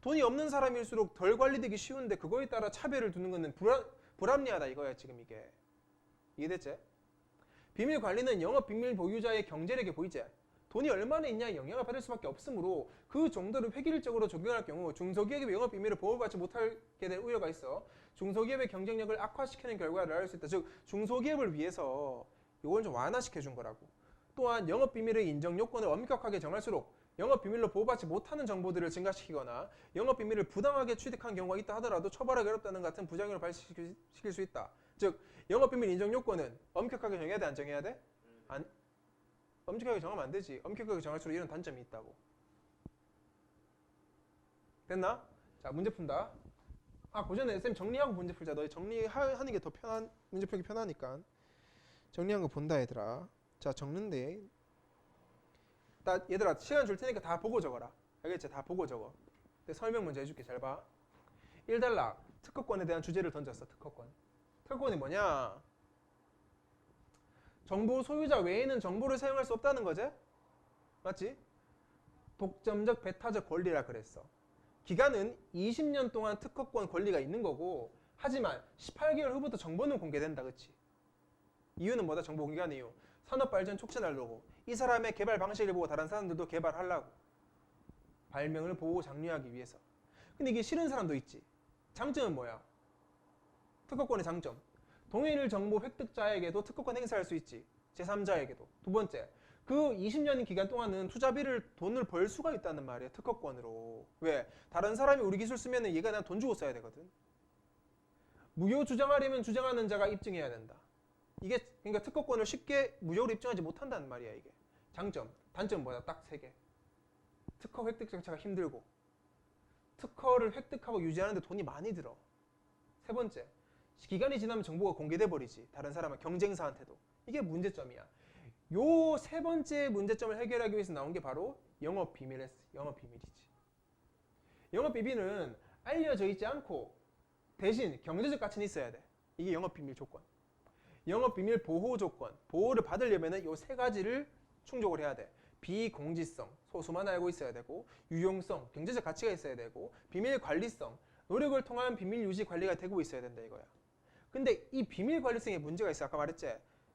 돈이 없는 사람일수록 덜 관리되기 쉬운데 그거에 따라 차별을 두는 것은 불합리하다 이거야 지금 이게. 이해됐지? 비밀 관리는 영업 비밀 보유자의 경제력에 보이지? 돈이 얼마나 있냐에 영향을 받을 수밖에 없으므로 그 정도를 획일적으로 적용할 경우 중소기업의 영업 비밀을 보호받지 못하게 될 우려가 있어 중소기업의 경쟁력을 악화시키는 결과를 낳을 수 있다. 즉 중소기업을 위해서 이걸 좀 완화시켜 준 거라고. 또한 영업 비밀의 인정 요건을 엄격하게 정할수록 영업 비밀로 보호받지 못하는 정보들을 증가시키거나 영업 비밀을 부당하게 취득한 경우가 있다 하더라도 처벌하기 어렵다는 같은 부작용을 발생시킬 수 있다. 즉 영업 비밀 인정 요건은 엄격하게 정해야 돼, 안 정해야 돼? 엄격하게 정하면 안 되지. 엄격하게 정할수록 이런 단점이 있다고. 됐나? 자, 문제 푼다. 그 전에 쌤 정리하고 문제 풀자. 너희 정리하는 게 더 문제 풀기 편하니까. 정리한 거 본다 얘들아. 자, 적는데. 얘들아 시간 줄 테니까 다 보고 적어라. 알겠지? 다 보고 적어. 설명 먼저 해줄게. 잘 봐. 1단락 특허권에 대한 주제를 던졌어. 특허권이 뭐냐? 정보 소유자 외에는 정보를 사용할 수 없다는 거지? 맞지? 독점적 배타적 권리라 그랬어. 기간은 20년 동안 특허권 권리가 있는 거고, 하지만 18개월 후부터 정보는 공개된다. 그치? 이유는 뭐다? 정보 공개한 이유. 산업 발전 촉진하려고. 이 사람의 개발 방식을 보고 다른 사람들도 개발하려고. 발명을 보호 장려하기 위해서. 근데 이게 싫은 사람도 있지. 장점은 뭐야? 특허권의 장점. 동일 정보 획득자에게도 특허권 행사할 수 있지. 제3자에게도. 두 번째, 그 20년 기간 동안은 투자비를 돈을 벌 수가 있다는 말이야. 특허권으로. 왜? 다른 사람이 우리 기술 쓰면은 얘가 난 돈 주고 써야 되거든. 무효 주장하려면 주장하는 자가 입증해야 된다. 이게 그러니까 특허권을 쉽게 무효로 입증하지 못한다는 말이야. 이게. 장점. 단점 뭐야? 딱 세 개. 특허 획득 절차가 힘들고, 특허를 획득하고 유지하는데 돈이 많이 들어. 세 번째, 기간이 지나면 정보가 공개돼 버리지. 다른 사람은 경쟁사한테도. 이게 문제점이야. 요 세 번째 문제점을 해결하기 위해서 나온 게 바로 영업 비밀이지. 영업 비밀은 알려져 있지 않고 대신 경제적 가치는 있어야 돼. 이게 영업 비밀 조건. 영업 비밀 보호 조건. 보호를 받으려면 요 세 가지를 충족을 해야 돼. 비공지성, 소수만 알고 있어야 되고, 유용성, 경제적 가치가 있어야 되고, 비밀 관리성, 노력을 통한 비밀 유지 관리가 되고 있어야 된다 이거야. 근데 이 비밀 관리성에 문제가 있어. 아까 말했지?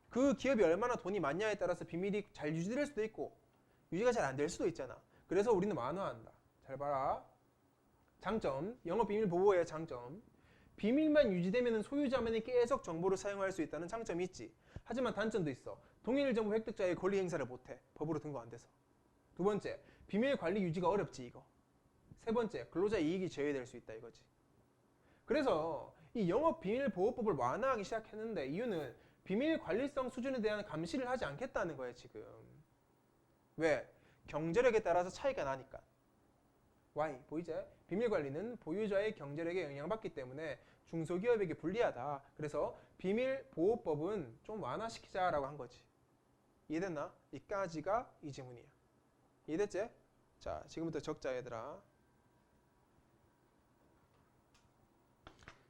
그 기업이 얼마나 돈이 많냐에 따라서 비밀이 잘 유지될 수도 있고 유지가 잘 안 될 수도 있잖아. 그래서 우리는 완화한다. 잘 봐라. 장점, 영업 비밀 보호의 장점. 비밀만 유지되면 소유자만이 계속 정보를 사용할 수 있다는 장점이 있지. 하지만 단점도 있어. 동일 정보 획득자의 권리 행사를 못해. 법으로 등록 안 돼서. 두 번째, 비밀 관리 유지가 어렵지 이거. 세 번째, 근로자 이익이 제외될 수 있다 이거지. 그래서 이 영업 비밀 보호법을 완화하기 시작했는데 이유는 비밀 관리성 수준에 대한 감시를 하지 않겠다는 거예요 지금. 왜? 경제력에 따라서 차이가 나니까. Why? 보이지? 비밀 관리는 보유자의 경제력에 영향받기 때문에 중소기업에게 불리하다. 그래서 비밀 보호법은 좀 완화시키자라고 한 거지. 이해됐나? 이까지가 이 지문이야. 이해됐지? 자, 지금부터 적자 얘들아.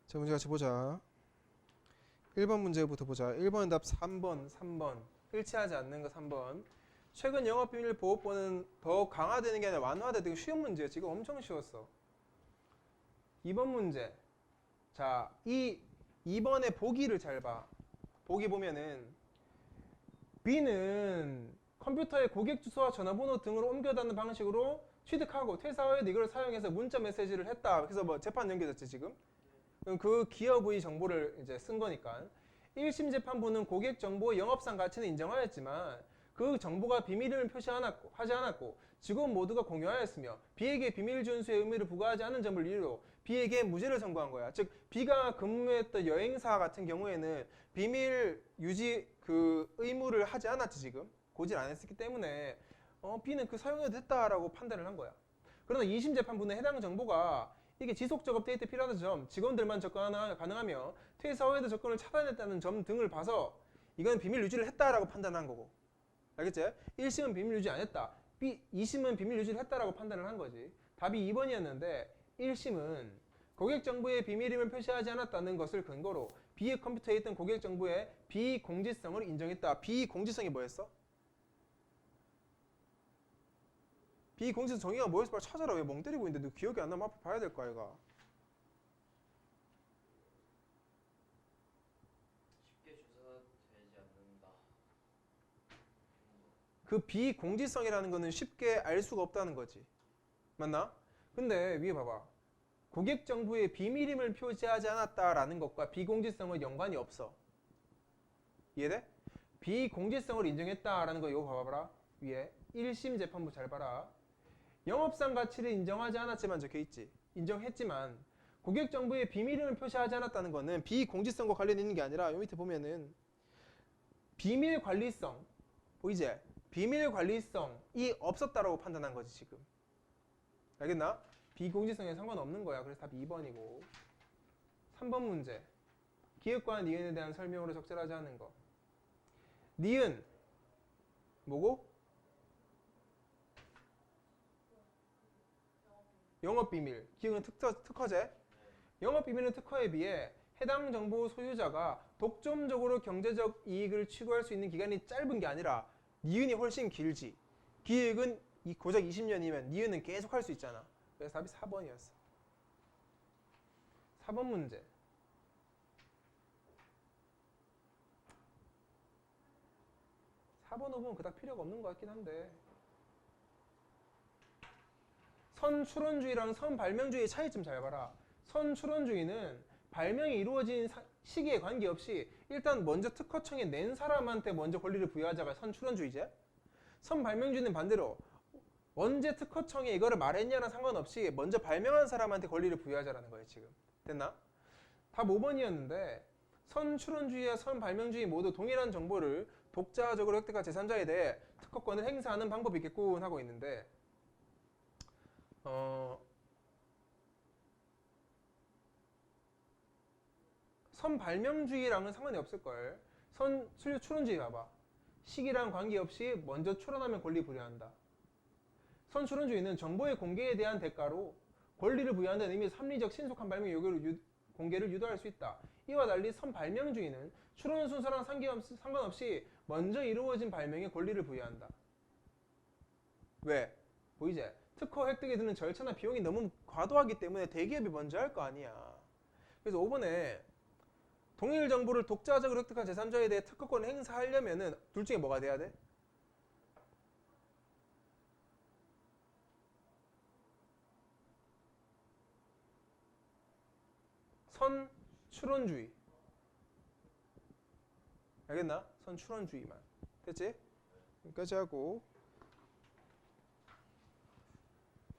자, 문제 같이 보자. 1번 문제부터 보자. 1번 답 3번. 일치하지 않는 거 3번. 최근 영업비밀 보호법은 더 강화되는 게 아니라 완화되는 쉬운 문제야. 지금 엄청 쉬웠어. 2번 문제. 자, 이 2번의 보기를 잘 봐. 보기 보면은 B는 컴퓨터에 고객 주소와 전화번호 등을 옮겨다는 방식으로 취득하고 퇴사 후에도 이걸 사용해서 문자 메시지를 했다. 그래서 뭐 재판 연결됐지 지금? 그럼 그 기업의 정보를 이제 쓴 거니까. 1심 재판부는 고객 정보 영업상 가치는 인정하였지만 그 정보가 비밀임을 하지 않았고 직원 모두가 공유하였으며 B에게 비밀 준수의 의무를 부과하지 않은 점을 이유로 B에게 무죄를 선고한 거야. 즉 B가 근무했던 여행사 같은 경우에는 비밀 유지 그 의무를 하지 않았지 지금. 고지를 안 했기 때문에 B는 그 사용해도 됐다라고 판단을 한 거야. 그러나 2심 재판부는 해당 정보가 이게 지속적 업데이트 필요하다는 점, 직원들만 접근 가능하며 퇴사 후에도 접근을 차단했다는 점 등을 봐서 이건 비밀 유지를 했다라고 판단한 거고. 알겠지? 1심은 비밀 유지 안 했다. 2심은 비밀 유지를 했다라고 판단을 한 거지. 답이 2번이었는데 1심은 고객 정보의 비밀임을 표시하지 않았다는 것을 근거로 B의 컴퓨터에 있던 고객 정보의 비공지성을 인정했다. 비공지성이 뭐였어? 비공지성 정의가 뭐였어? 빨리 찾아라. 왜 멍 때리고 있는데 너 기억이 안 나면 앞에 봐야 될 거야 이거. 쉽게 조사되지 않는다. 그 비공지성이라는 거는 쉽게 알 수가 없다는 거지. 맞나? 근데 위에 봐봐. 고객 정보의 비밀임을 표시하지 않았다라는 것과 비공지성은 연관이 없어. 이해돼? 비공지성을 인정했다라는 거 이거 봐봐라. 위에 1심 재판부 잘 봐라. 영업상 가치를 인정하지 않았지만 적혀있지. 인정했지만 고객 정보의 비밀임을 표시하지 않았다는 거는 비공지성과 관련 있는 게 아니라 요 밑에 보면은 비밀 관리성 보이지? 비밀 관리성이 없었다라고 판단한 거지 지금. 알겠나? 비공지성에 상관없는 거야. 그래서 답이 2번이고. 3번 문제. 기획과 니은에 대한 설명으로 적절하지 않은 거. 니은 뭐고? 영업비밀. 기획은 특허제. 영업비밀은 특허에 비해 해당 정보 소유자가 독점적으로 경제적 이익을 추구할 수 있는 기간이 짧은 게 아니라 니은이 훨씬 길지. 기획은 고작 20년이면 니은은 계속 할 수 있잖아. 그래서 답이 4번이었어. 4번 문제. 4번, 5번 그닥 필요가 없는 것 같긴 한데. 선출원주의랑 선발명주의의 차이점 잘 봐라. 선출원주의는 발명이 이루어진 시기에 관계없이 일단 먼저 특허청에 낸 사람한테 먼저 권리를 부여하자가 선출원주의제. 선발명주의는 반대로 언제 특허청에 이거를 말했냐랑 상관없이 먼저 발명한 사람한테 권리를 부여하자라는 거예요. 지금 됐나? 답 5번이었는데 선출원주의와 선발명주의 모두 동일한 정보를 독자적으로 획득한 제3자에 대해 특허권을 행사하는 방법이 있겠군 하고 있는데 선발명주의랑은 상관이 없을걸. 선출원주의 봐봐. 시기랑 관계없이 먼저 출원하면 권리 부여한다. 선출원주의는 정보의 공개에 대한 대가로 권리를 부여한다는 의미에서 합리적 신속한 발명 공개를 유도할 수 있다. 이와 달리 선발명주의는 출원 순서랑 상관없이 먼저 이루어진 발명에 권리를 부여한다. 왜? 보이지? 특허 획득에 드는 절차나 비용이 너무 과도하기 때문에 대기업이 먼저 할 거 아니야. 그래서 5번에 동일 정보를 독자적으로 획득한 제3자에 대해 특허권을 행사하려면은 둘 중에 뭐가 돼야 돼? 선출원주의. 알겠나? 선출원주의만. 됐지? 여기까지 하고